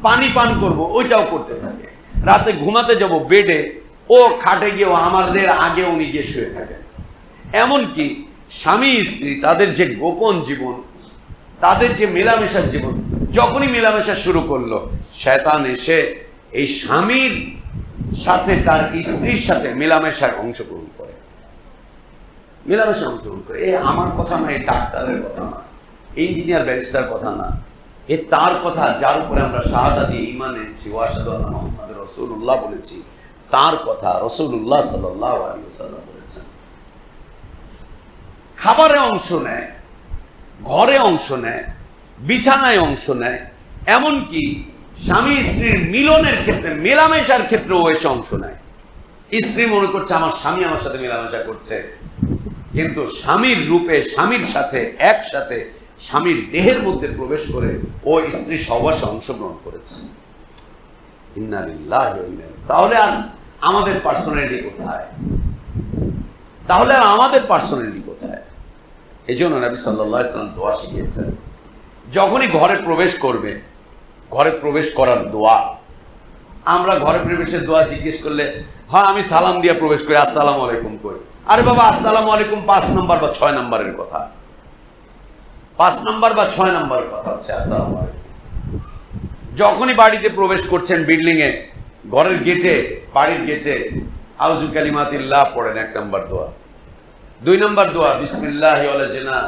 পানি পান করব, ওইটাও করতে থাকে। রাতে ঘুমাতে যাব বেডে, ও খাটে গিয়েও আমাদের আগে উনি গিয়ে শুয়ে থাকেন। এমনকি স্বামী স্ত্রী তাদের যে গোপন জীবন, তাদের যে মেলামেশার জীবন, যখনই মেলামেশা শুরু করলো, শয়তান এসে এই স্বামীর সাথে তার স্ত্রীর সাথে মেলামেশায় অংশগ্রহণ করে, মেলামেশা অংশগ্রহণ করে। এ আমার কথা না, এই ডাক্তারের কথা না, ইঞ্জিনিয়ার ব্যারিস্টার কথা না, এ তার কথা যার উপরে আমরা শাহাদা দিয়ে ঈমান এনেছি, ওয়াশহাদু আন্না মুহাম্মাদুর রাসূলুল্লাহ বলেছি, তার কথা রাসূলুল্লাহ সাল্লাল্লাহু আলাইহি ওয়াসাল্লাম বলেছেন। খাবারে অংশ নেয়, ঘরে অংশ নেয়, বিছানায় অংশ নেয়, এমনকি স্বামী স্ত্রীর মিলনের ক্ষেত্রে, মেলামেশার ক্ষেত্রেও এসে অংশ নেয়। স্ত্রী মনে করছে আমার স্বামী আমার সাথে মেলামেশা করছে, কিন্তু স্বামীর রূপে স্বামীর সাথে একসাথে স্বামীর দেহের মধ্যে প্রবেশ করে ও স্ত্রী সহবাসে অংশগ্রহণ করেছে। ইন্না লিল্লাহি ওয়া ইন্না ইলাইহি। তাহলে আর আমাদের পার্সোনালিটি কোথায়? তাহলে আর আমাদের পার্সোনালিটি কোথায়? এই জন্য নবী সাল্লাল্লাহু আলাইহি ওয়াসাল্লাম দোয়া শিখিয়েছেন, যখনই ঘরে প্রবেশ করবে, ঘরে প্রবেশ করার দোয়া। আমরা ঘরে প্রবেশের দোয়া জিজ্ঞেস করলে, হ্যাঁ আমি সালাম দিয়ে প্রবেশ করি, আসসালামু আলাইকুম করি। আরে বাবা, আসসালামু আলাইকুম 5 নম্বর বা 6 নম্বরের কথা, 5 নম্বর বা 6 নম্বরের কথা হচ্ছে আসসালামু আলাইকুম। যখনই বাড়িতে প্রবেশ করছেন, বিল্ডিং এ, ঘরের গেটে, বাড়ির গেটে আউযু কালিমাতিল্লাহ পড়েন, 1 নম্বর দোয়া। 2 নম্বর দোয়া বিসমিল্লাহি ওয়ালাজিনা।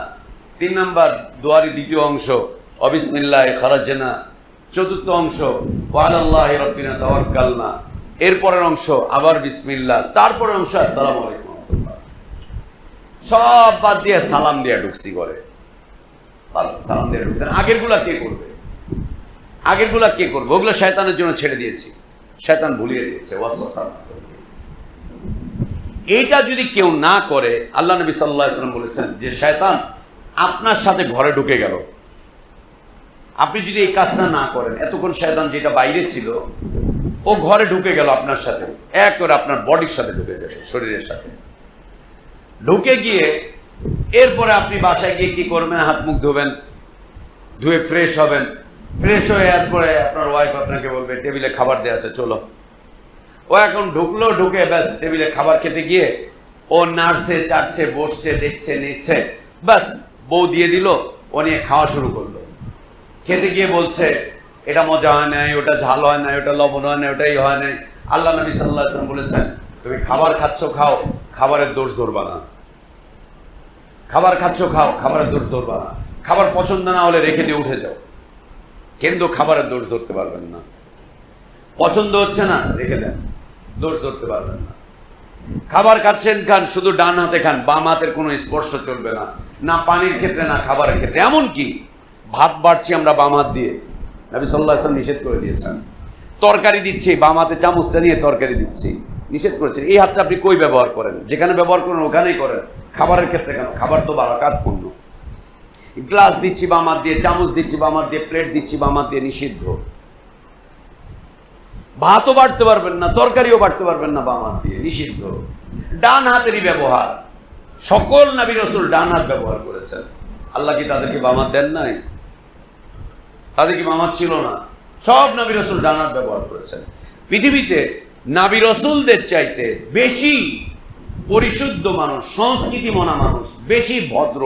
3 নম্বর দোয়ারই দ্বিতীয় অংশ অবিসমিল্লাহি খারাজনা। 4র্থ অংশ ওয়ালাল্লাহি রাব্বিনা তাওয়াক্কালনা। এরপরের অংশ আবার বিসমিল্লাহ, তারপরের অংশ আসসালামু আলাইকুম। সব বাদ দিয়ে সালাম দিয়ে ঢুকছি ঘরে, সালাম দিয়ে ঢুকছেন। আগেরগুলা কে করবে? আগেরগুলা কে করবে? ওগুলো শয়তানের জন্য ছেড়ে দিয়েছি, শয়তান ভুলিয়ে দিয়েছে ওয়াসওয়াসা। এইটা যদি কেউ না করে, আল্লাহ নবী সাল্লাল্লাহু আলাইহি ওয়াসাল্লাম বলেছেন যে শয়তান আপনার সাথে ঘরে ঢুকে গেল, আপনি যদি এই কাজটা না করেন, এতক্ষণ শয়তান যেটা বাইরে ছিল ও ঘরে ঢুকে গেল আপনার সাথে, এক করে আপনার বডির সাথে ঢুকে যাবে, শরীরের সাথে ঢুকে গিয়ে এরপরে আপনি বাসায় গিয়ে কি করবেন? হাত মুখ ধোবেন, ধুয়ে ফ্রেশ হবেন। ফ্রেশ হয়ে এরপরে আপনার ওয়াইফ আপনাকে বলবে টেবিলে খাবার দেয়া আছে, চলো। ও এখন ঢুকলো, ঢুকে ব্যাস টেবিলে খাবার খেতে গিয়ে ও নাড়ছে, চাটছে, বসছে, দেখছে, নিচ্ছে, ব্যাস বউ দিয়ে দিল, ও নিয়ে খাওয়া শুরু করলো। খেতে গিয়ে বলছে এটা মজা হয় নাই, ওটা ঝাল হয় নাই, ওটা লবণ হয় না, ওটাই হয় নাই। আল্লাহ নবী সাল্লাল্লাহু আলাইহি ওয়াসাল্লাম বলেছেন, তুমি খাবার খাচ্ছ খাও, খাবারের দোষ ধরবা না। খাবার খাচ্ছ খাও, খাবারের দোষ ধরবা না। খাবার পছন্দ না হলে রেখে দিয়ে উঠে যাও, কিন্তু খাবারের দোষ ধরতে পারবেন না। পছন্দ হচ্ছে না, রেখে দেন, দোষ ধরতে পারবেন না। খাবার খাচ্ছেন, খান, শুধু ডান হাতে খান, বাম হাতের কোনো স্পর্শ চলবে না, না পানির ক্ষেত্রে না খাবারের ক্ষেত্রে। এমনকি ভাত বাড়ছি আমরা বাম হাত দিয়ে, নবী সাল্লাল্লাহু আলাইহি ওয়াসাল্লাম নিষেধ করে দিয়েছেন। তরকারি দিচ্ছি, বাম হাতে চামচটা নিয়ে তরকারি দিচ্ছি, নিষেধ করেছেন। এই হাতটা আপনি কই ব্যবহার করেন? যেখানে ব্যবহার করেন ওখানেই করেন, খাবারের ক্ষেত্রে কেন? খাবার তো বারাকাতপূর্ণ। গ্লাস দিচ্ছি বাম হাত দিয়ে, চামচ দিচ্ছি বাম হাত দিয়ে, প্লেট দিচ্ছি বাম হাত দিয়ে, নিষিদ্ধ। ভাতও বাড়তে পারবেন না, তরকারিও বাড়তে পারবেন না বাম হাত দিয়ে, নিষিদ্ধ। ডান হাতেরই ব্যবহার, সকল নবী রাসূল ডান হাত ব্যবহার করেছেন। আল্লাহ কি তাদেরকে বাম হাত দেন নাই? তাদের কি বাম হাত ছিল না? সব নবী রাসূল ডান হাত ব্যবহার করেছেন। পৃথিবীতে নবী রাসূলদের চাইতে বেশি পরিশুদ্ধ মানুষ, সংস্কৃতি মনা মানুষ, বেশি ভদ্র,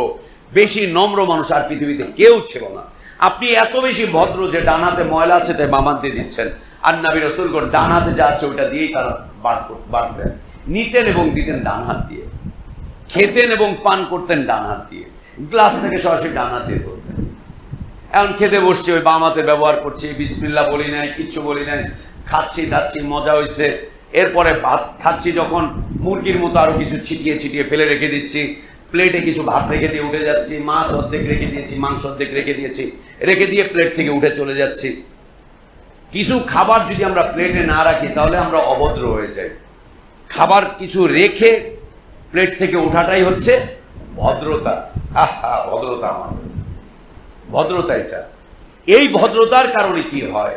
বেশি নম্র মানুষ আর পৃথিবীতে কেউ ছিল না। আপনি এত বেশি ভদ্র যে ডান হাতে ময়লা আছে তাই বাম হাত দিয়ে দিচ্ছেন, আর নবী রাসূলগণ ডান হাতে যা আছে ওটা দিয়েই তারা বাড়তেন, নিতেন এবং দিতেন ডান হাত দিয়ে, খেতেন এবং পান করতেন ডান হাত দিয়ে, গ্লাস থেকে সরাসরি ডান হাত দিয়ে ধরতেন। এখন খেতে বসছে ওই বাম হাতে ব্যবহার করছি, বিসমিল্লাহ বলি নাই, কিচ্ছু বলি নাই, খাচ্ছি দাচ্ছি, মজা হয়েছে। এরপরে ভাত খাচ্ছি যখন মুরগির মতো আরো কিছু ছিটিয়ে ছিটিয়ে ফেলে রেখে দিচ্ছি, প্লেটে কিছু ভাত রেখে দিয়ে উঠে যাচ্ছি, মাছ অর্ধেক রেখে দিয়েছি, মাংস অর্ধেক রেখে দিয়েছি, রেখে দিয়ে প্লেট থেকে উঠে চলে যাচ্ছি। কিছু খাবার যদি আমরা প্লেটে না রাখি তাহলে আমরা অভদ্র হয়ে যাই। খাবার কিছু রেখে প্লেট থেকে ওঠাটাই হচ্ছে ভদ্রতা। আহা, ভদ্রতা, আমার ভদ্রতা এটা। এই ভদ্রতার কারণে কি হয়,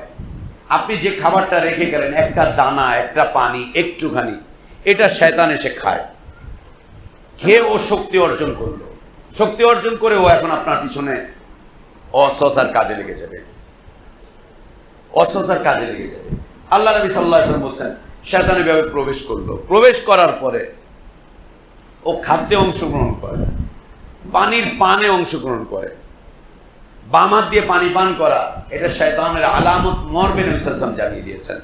আপনি যে খাবারটা রেখে গেলেন, একটা দানা, একটা পানি, একটুখানি, এটা শয়তান এসে খায়, খেয়ে ও শক্তি অর্জন করলো, শক্তি অর্জন করে ও এখন আপনার পিছনে অস্ত্রচার কাজে লেগে যাবে, অস্ত্রচার কাজে লেগে যাবে। আল্লাহ নবী সাল্লাল্লাহু আলাইহি ওয়াসাল্লাম বলছেন, শয়তান এভাবে প্রবেশ করলো, প্রবেশ করার পরে ও খাদ্যে অংশগ্রহণ করে, পানির পানে অংশগ্রহণ করে। বাম হাত দিয়ে পানি পান করা এটা শয়তানের আলামত, মরবে নবী সাল্লাল্লাহু আলাইহি ওয়াসাল্লাম জানিয়ে দিয়েছেন,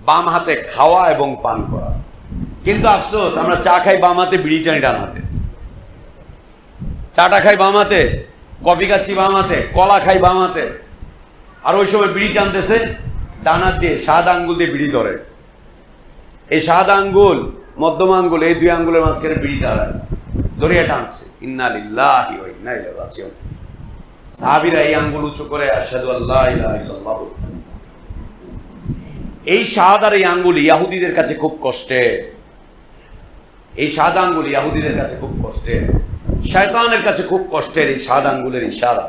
বাম হাতে খাওয়া এবং পান করা। কিন্তু আফসোস, আমরা চা খাই বাম হাতে, বিড়ি টানি ডান হাতে, চাটা খাই বাম হাতে, কফি খাচ্ছি বাম হাতে, কলা খাই বাম হাতে, আর ওই সময় বিড়ি টানতেছে ডান হাত দিয়ে, সাত আঙ্গুল দিয়ে বিড়ি ধরে। এই সাত আঙ্গুল, মধ্যমা আঙ্গুল, এই দুই আঙ্গুলের মাঝখানে বিড়ি ধরিয়া টানছে। ইন্না লিল্লাহি ওয়া ইন্না ইলাইহি রাজিউন। সাহাবীরা এই আঙ্গুল উঁচু করে আশহাদু আল্লা ইলাহা ইল্লাল্লাহ। এই শাহাদার এই আঙ্গুল ইহুদিদের কাছে খুব কষ্টের, এই সাত আঙ্গুল ইহুদিদের কাছে খুব কষ্টের, শয়তানের কাছে খুব কষ্টের। এই সাত আঙ্গুলের ইশারা,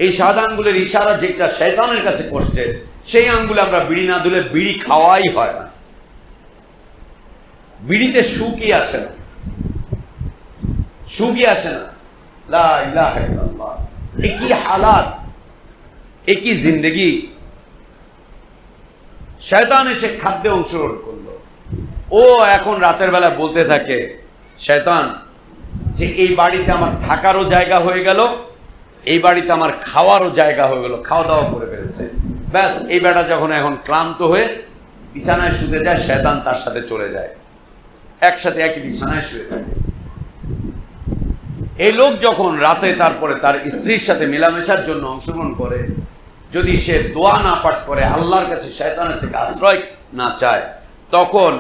এই সাত আঙ্গুলের ইশারা যেটা শয়তানের কাছে কষ্টের, সেই আঙ্গুলে আমরা বিড়ি না দিলে বিড়ি খাওয়াই হয় না। বিড়িতে সুখই আসে না, সুখই আসে না। লা ইলাহা ইল্লাল্লাহ। একই হালাত, একই জিন্দগি। শয়তান এসে খাদ্যে অংশগ্রহণ করলো, ও এখন রাতের বেলা বলতে থাকে শয়তান যে এই বাড়িতে আমার থাকারও জায়গা হয়ে গেল, এই বাড়িতে আমার খাওয়ারও জায়গা হয়ে গেল, খাওয়া দাওয়া করে ফেলেছে। ব্যাস, এই বেটা যখন এখন ক্লান্ত হয়ে বিছানায় শুতে যায়, শয়তান তার সাথে চলে যায়, একসাথে একই বিছানায় শুয়ে থাকে। এই লোক যখন রাতে তারপরে তার স্ত্রীর সাথে মেলামেশার জন্য অংশগ্রহণ করে, যদি সে দোয়া না পাঠ করে, আল্লাহর কাছে শয়তানের থেকে আশ্রয় না চায়, তখন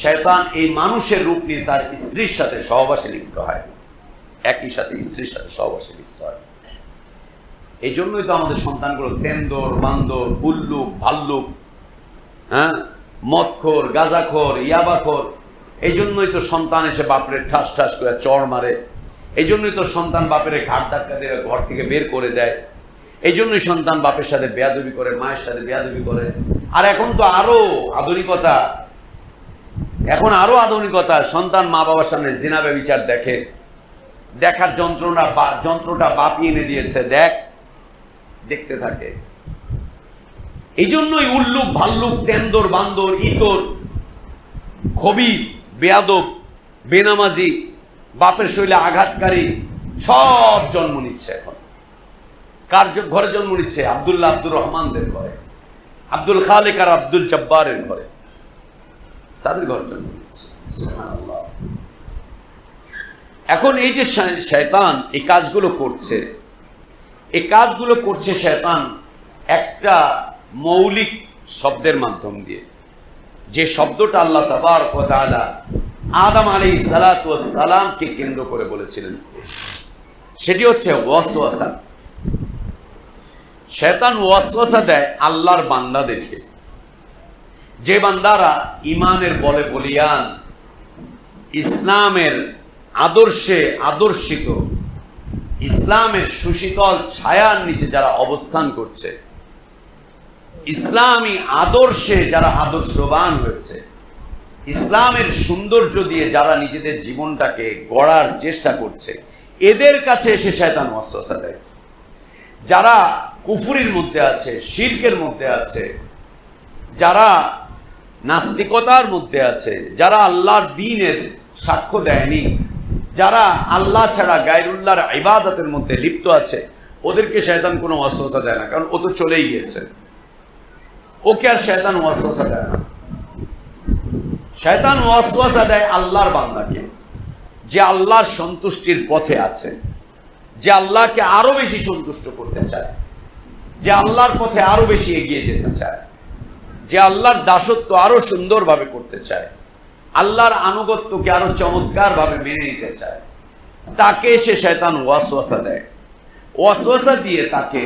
শয়তান এই মানুষের রূপ নিয়ে তার স্ত্রীর সাথে সহবাসে লিপ্ত হয়, একই সাথে স্ত্রীর সাথে সহবাসে লিপ্ত হয়। এই জন্যই তো আমাদের সন্তানগুলো তেন্দর, বান্দর, উল্লুক, ভাল্লুক, হ্যাঁ, মদখোর, গাঁজাখোর, ইয়াবাখোর। এই জন্যই তো সন্তান এসে বাপরে ঠাস ঠাস করে চড় মারে, এই জন্যই তো সন্তান বাপের ঘাট ধাক্কা দিয়ে ঘর থেকে বের করে দেয়, এই জন্যই সন্তান বাপের সাথে বেয়াদবি করে, মায়ের সাথে বেয়াদবি করে। আর এখন তো আরো আধুনিকতা, এখন আরো আধুনিকতা, সন্তান মা বাবার সামনে জিনা ব্যভিচার দেখে, দেখার যন্ত্রটা বাপি এনে দিয়েছে, দেখতে থাকে। এই জন্যই উল্লুক, ভাল্লুক, তেন্দর, বান্দর, ইতর, খবিস, বেয়াদব, বেনামাজি, বাপের শরীরে আঘাতকারী সব জন্ম নিচ্ছে। এখন কার ঘরে জন্ম নিচ্ছে? আব্দুল্লাহ, আব্দুর রহমানদের ঘরে, আব্দুল খালেক আর আব্দুল জব্বারের ঘরে, তাদের ঘরে জন্ম নিচ্ছে। সুবহানাল্লাহ। এখন এই যে শয়তান এই কাজগুলো করছে, এই কাজগুলো করছে শয়তান একটা মৌলিক শব্দের মাধ্যম দিয়ে, যে শব্দটা আল্লাহ তাবারক ওয়া তাআলা আদম আলাইহিস সালাতু ওয়াস সালামকে কেন্দ্র করে বলেছিলেন, সেটি হচ্ছে ওয়াসওয়াসা। শয়তান ওয়াসওয়াসা দেয় আল্লাহর বান্দাদেরকে, যে বান্দারা ঈমানের বলে বলিয়ান, ইসলামের আদর্শে আদর্শিত, ইসলামের সুশীতল ছায়ার নিচে যারা অবস্থান করছে, ইসলামী আদর্শে যারা আদর্শবান হয়েছে, ইসলামের সৌন্দর্য দিয়ে যারা নিজেদের জীবনটাকে গড়ার চেষ্টা করছে, এদের কাছে এসে শয়তান ওয়াসওয়াসা দেয়। যারা কুফরির মধ্যে আছে, শিরকের মধ্যে আছে, যারা নাস্তিকতার মধ্যে আছে, যারা আল্লাহর দ্বীনের সাক্ষ্য দেয়নি, যারা আল্লাহ ছাড়া গায়রুল্লাহর ইবাদতের মধ্যে লিপ্ত আছে, ওদেরকে শয়তান কোনো ওয়াসওয়াসা দেয় না, কারণ ও তো চলেই গিয়েছে। ওকে আর শয়তান ওয়াসওয়াসা দেয় না। শয়তান ওয়াসওয়াসা দেয় আল্লাহর বান্দাকে, যে আল্লাহর সন্তুষ্টির পথে আছে, যে আল্লাহকে আরো বেশি সন্তুষ্ট করতে চায়, যে আল্লাহর পথে আরো বেশি এগিয়ে যেতে চায়, যে আল্লাহর দাসত্ব আরো সুন্দরভাবে করতে চায়, আল্লাহর আনুগত্যকে আরো চমৎকার ভাবে মেনে নিতে চায়, তাকে সে শয়তান ওয়াসওয়াসা দেয়। ওয়াসওয়াসা দিয়ে তাকে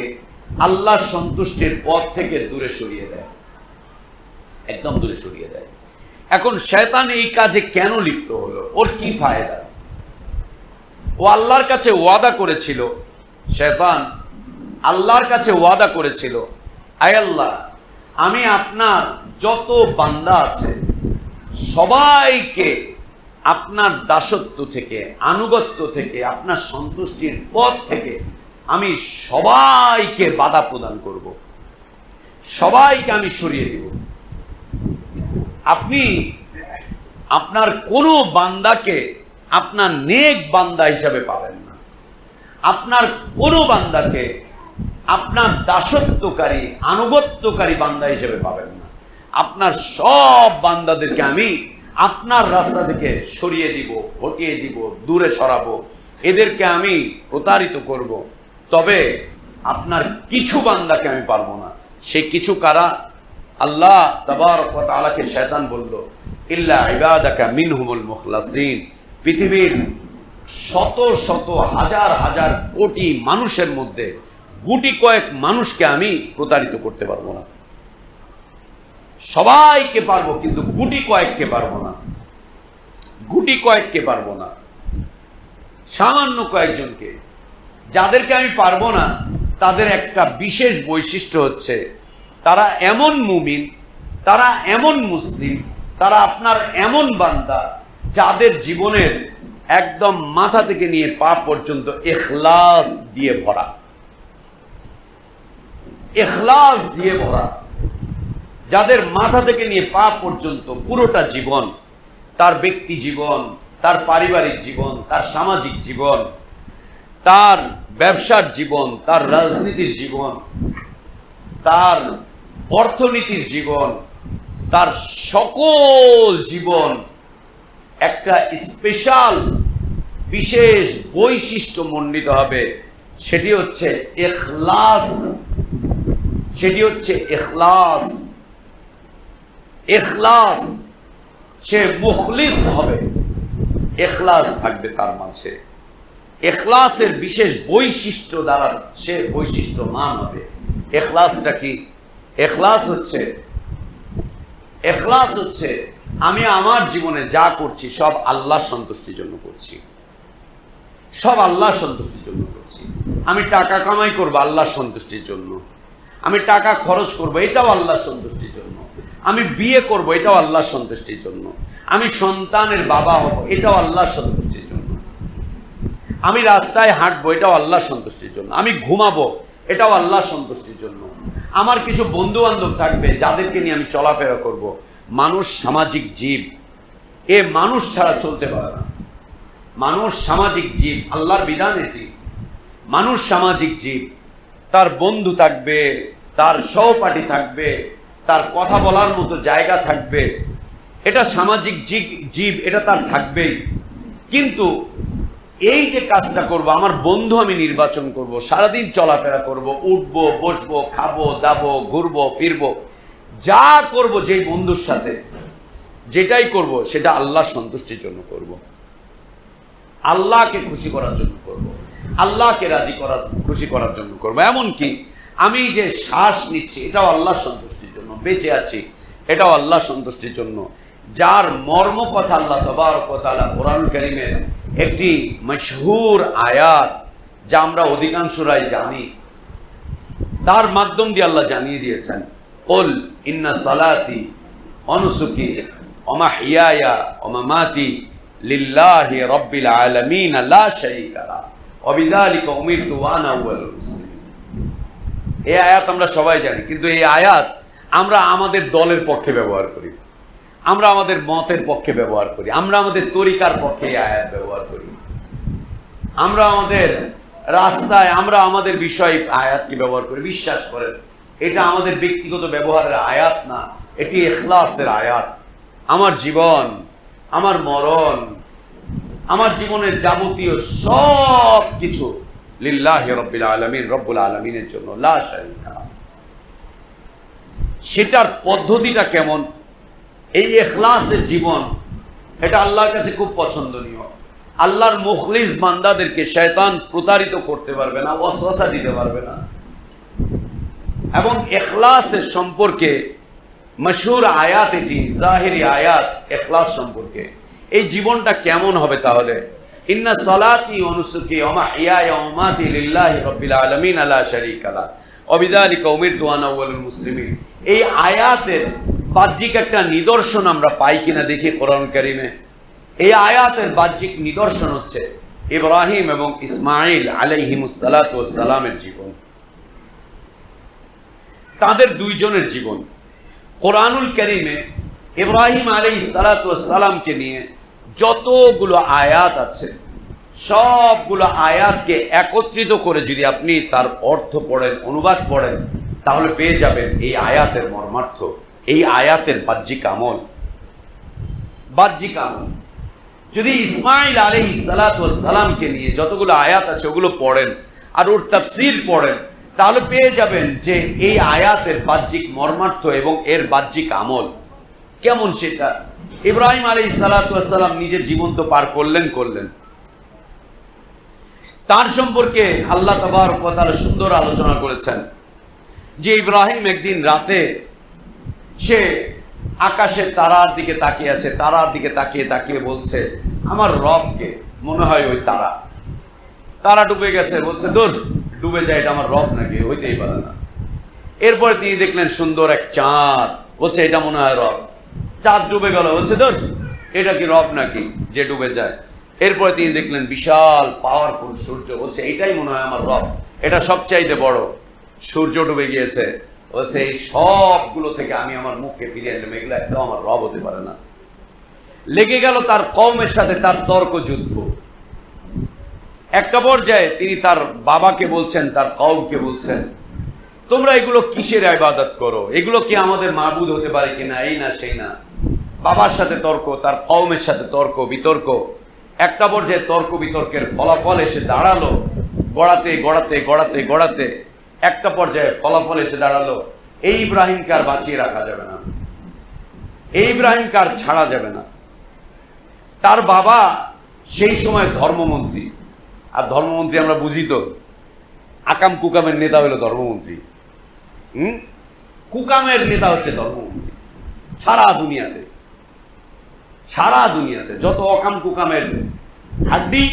আল্লাহর সন্তুষ্টির পথ থেকে দূরে সরিয়ে দেয়, একদম দূরে সরিয়ে দেয়। এখন শয়তান এই কাজে কেন লিপ্ত হলো? ওর কি ফায়দা? ও আল্লাহর কাছে ওয়াদা করেছিল, শয়তান আল্লাহর কাছে ওয়াদা করেছিল, আয় আল্লাহ, আমি আপনার যত বান্দা আছে সবাইকে আপনার দাসত্ব থেকে, আনুগত্য থেকে, আপনার সন্তুষ্টির পথ থেকে আমি সবাইকে বাধা প্রদান করব, সবাইকে আমি সরিয়ে দিব। আপনি আপনার কোনো বান্দাকে আপনার নেক বান্দা হিসাবে পাবেন না, আপনার কোনো বান্দাকে আপনার দাসত্বকারী, আনুগত্যকারী বান্দা হিসেবে পাবেন না। আপনার সব বান্দাদেরকে আমি আপনার রাস্তা থেকে সরিয়ে দিব, হটিয়ে দিব, দূরে সরাবো, এদেরকে আমি প্রতারিত করব। তবে আপনার কিছু বান্দাকে আমি পারবো না। সে কিছু কারা? আল্লাহ তাবারক ওয়া তাআলাকে শয়তান বলল, ইল্লা ইবাদাকা মিনহুমুল মুখলাসিন। পৃথিবীর শত শত হাজার হাজার কোটি মানুষের মধ্যে গুটি কয়েক মানুষকে আমি প্রতারিত করতে পারবো না। সবাইকে পারবো, কিন্তু গুটি কয়েককে পারবো না, গুটি কয়েককে পারবো না, সামান্য কয়েকজনকে। যাদেরকে আমি পারবো না তাদের একটা বিশেষ বৈশিষ্ট্য হচ্ছে, তারা এমন মুমিন, তারা এমন মুসলিম, তারা আপনার এমন বান্দা যাদের জীবনের একদম মাথা থেকে নিয়ে পা পর্যন্ত ইখলাস দিয়ে ভরা, ইখলাস দিয়ে ভরা, যাদের মাথা থেকে নিয়ে পা পর্যন্ত পুরোটা জীবন, তার ব্যক্তি জীবন, তার পারিবারিক জীবন, তার সামাজিক জীবন, তার ব্যবসার জীবন, তার রাজনীতির জীবন, তার অর্থনীতির জীবন, তার সকল জীবন একটা স্পেশাল বিশেষ বৈশিষ্ট্য মণ্ডিত হবে। সেটি হচ্ছে ইখলাস, সেটি হচ্ছে ইখলাস। ইখলাস, সে মুখলিস হবে, ইখলাস থাকবে তার মাঝে। ইখলাসের বিশেষ বৈশিষ্ট্য দ্বারা সে বৈশিষ্ট্যমান হবে। ইখলাসটা কি? ইখলাস হচ্ছে আমি আমার জীবনে যা করছি সব আল্লাহর সন্তুষ্টির জন্য করছি, সব আল্লাহর সন্তুষ্টির জন্য করছি। আমি টাকা কামাই করবো আল্লাহর সন্তুষ্টির জন্য, আমি টাকা খরচ করবো এটাও আল্লাহর সন্তুষ্টির জন্য, আমি বিয়ে করবো এটাও আল্লাহর সন্তুষ্টির জন্য, আমি সন্তানের বাবা হব এটাও আল্লাহর সন্তুষ্টির জন্য, আমি রাস্তায় হাঁটবো এটাও আল্লাহর সন্তুষ্টির জন্য, আমি ঘুমাবো এটাও আল্লাহর সন্তুষ্টির জন্য, আমার কিছু বন্ধু বান্ধব থাকবে যাদেরকে নিয়ে আমি চলাফেরা করব। মানুষ সামাজিক জীব, এ মানুষ ছাড়া চলতে পারে না। মানুষ সামাজিক জীব, আল্লাহর বিধান এটি। মানুষ সামাজিক জীব, তার বন্ধু থাকবে, তার সহপাঠী থাকবে, তার কথা বলার মতো জায়গা থাকবে, এটা সামাজিক জীব, এটা তার থাকবেই। কিন্তু এই যে কাজটা করব, আমার বন্ধু আমি নির্বাচন করব, সারাদিন চলাফেরা করব, উঠবো, বসবো, খাবো, দাবো, ঘুরবো, ফিরবো, যা করব যেই বন্ধুর সাথে যেটাই করব সেটা আল্লাহর সন্তুষ্টির জন্য করব, আল্লাহকে খুশি করার জন্য করব, আল্লাহকে খুশি করার জন্য করব। এমনকি আমি যে শ্বাস নিচ্ছি এটাও আল্লাহর সন্তুষ্টির জন্য, বেঁচে আছি এটাও আল্লাহর সন্তুষ্টির জন্য। যার মর্ম কথা আল্লাহ তাবারক ওয়া তাআলা কোরআনুল কারীমের একটি মশহুর আয়াত, যা আমরা অধিকাংশরাই জানি, তার মাধ্যম দিয়ে আল্লাহ জানিয়ে দিয়েছেন, কুল ইন্না সালাতি ওয়া নুসুকি ওয়া মাহইয়ায়া ওয়া মামাতি লিল্লাহি রাব্বিল আলামিন লা শারীকা লাহু ওয়া বিযালিকা উমিরতু ওয়া আনা আউয়ালুল মুসলিমিন। এই আয়াত আমরা সবাই জানি, কিন্তু এই আয়াত আমরা আমাদের দলের পক্ষে ব্যবহার করি, আমরা আমাদের মতের পক্ষে ব্যবহার করি, আমরা আমাদের তরিকার পক্ষে এই আয়াত ব্যবহার করি, আমরা আমাদের রাস্তায় আমরা আমাদের বিষয় আয়াতকে ব্যবহার করি। বিশ্বাস করেন, এটা আমাদের ব্যক্তিগত ব্যবহারের আয়াত না, এটি ইখলাসের আয়াত। আমার জীবন, আমার মরণ, আমার জীবনের যাবতীয় সব কিছু লিল্লাহি রাব্বিল আলামিন, রব্বুল আলামিনের জন্য, লা শারীকা। সেটার পদ্ধতিটা কেমন? এই ইখলাসের জীবন, এটা আল্লাহর কাছে খুব পছন্দনীয়। আল্লাহর মুখলিস বান্দাদেরকে শয়তান প্রতারিত করতে পারবে না, ওয়াসওয়াসা দিতে পারবে না। এবং ইখলাসের সম্পর্কে মশহুর আয়াত, এটি জাহিরি আয়াত ইখলাস সম্পর্কে। এই জীবনটা কেমন হবে তাহলে? ইন্না সালাতি ওয়া নুসুকি ওয়া মাহইয়ায়া ওয়া মামাতি লিল্লাহি রাব্বিল আলামিন লা শারীকা লাহু ওয়া বিযালিকা উমিরতু আনা আউওয়ালুল মুসলিমিন। এই আয়াতের বাহ্যিক একটা নিদর্শন আমরা পাই কিনা দেখি কোরআন কারীমে। এই আয়াতের বাহ্যিক নিদর্শন হচ্ছে ইব্রাহিম এবং ইসমাঈল আলাইহিমুস সালাতু ওয়াস সালামের জীবন, তাদের দুইজনের জীবন। কোরআনুল কারীমে ইব্রাহিম আলাইহিস সালাতু ওয়াস সালামকে নিয়ে যতগুলো আয়াত আছে, সবগুলো আয়াতকে একত্রিত করে যদি আপনি তার অর্থ পড়েন, অনুবাদ পড়েন, তাহলে পেয়ে যাবেন এই আয়াতের মর্মার্থ, এই আয়াতের বাহ্যিক আমল। বাহ্যিক আমল যদি ইসমাঈল আলাইহিস সালাতু ওয়াস সালামকে নিয়ে যতগুলো আয়াত আছে ওগুলো পড়েন আর ওর তাফসীর পড়েন, তাহলে পেয়ে যাবেন যে এই আয়াতের বাহ্যিক মর্মার্থ এবং এর বাহ্যিক আমল কেমন। সেটা ইব্রাহিম আলাইহিস সালাতু ওয়াস সালাম নিজের জীবন তো পার করলেন, তার সম্পর্কে আল্লাহ তাবারক ওয়া তাআলা সুন্দর আলোচনা করেছেন যে ইব্রাহিম একদিন রাতে সে আকাশের তারার দিকে তাকিয়ে আছে, তারার দিকে তাকিয়ে বলছে, আমার রবকে, মনে হয় ওই তারা ডুবে গেছে, বলছে দূর, ডুবে যায়, এটা আমার রব নাকি, হইতেই পারে না। এরপরে তিনি দেখলেন সুন্দর এক চাঁদ, বলছে এটা মনে হয় রব। চাঁদ ডুবে গেল, বলছে দূর, এটা কি রব নাকি যে ডুবে যায়। এরপরে তিনি দেখলেন বিশাল পাওয়ারফুল সূর্য, বলছে এটাই মনে হয় আমার রব, এটা সবচাইতে বড়। সূর্য ডুবে গিয়েছে, বলছে এই সবগুলো থেকে আমি আমার মুখকে ফিরিয়ে আনলাম, এগুলো একটাও আমার রব হতে পারে না। লেগে গেল তার কওমের সাথে তার তর্ক যুদ্ধ। একটা পর্যায়ে তিনি তার বাবাকে বলছেন, তার কওমকে বলছেন, তোমরা এগুলো কিসের ইবাদত করো, এগুলো কি আমাদের মাবুদ হতে পারে কিনা, এই না সেই না। বাবার সাথে তর্ক, তার কওমের সাথে তর্ক বিতর্ক। একটা পর্যায়ে তর্ক বিতর্কের ফলাফল এসে দাঁড়ালো, গড়াতে একটা পর্যায়ে ফলাফল এসে দাঁড়ালো, এই ইব্রাহিমকে আর বাঁচিয়ে রাখা যাবে না, এই ইব্রাহিমকে আর ছাড়া যাবে না। তার বাবা সেই সময় ধর্মমন্ত্রী, আর ধর্মমন্ত্রী আমরা বুঝি তো, আকাম কুকামের নেতা হলো ধর্মমন্ত্রী। কুকামের নেতা হচ্ছে ধর্মমন্ত্রী। সারা দুনিয়াতে যত অকাম কুকামের হাড্ডি,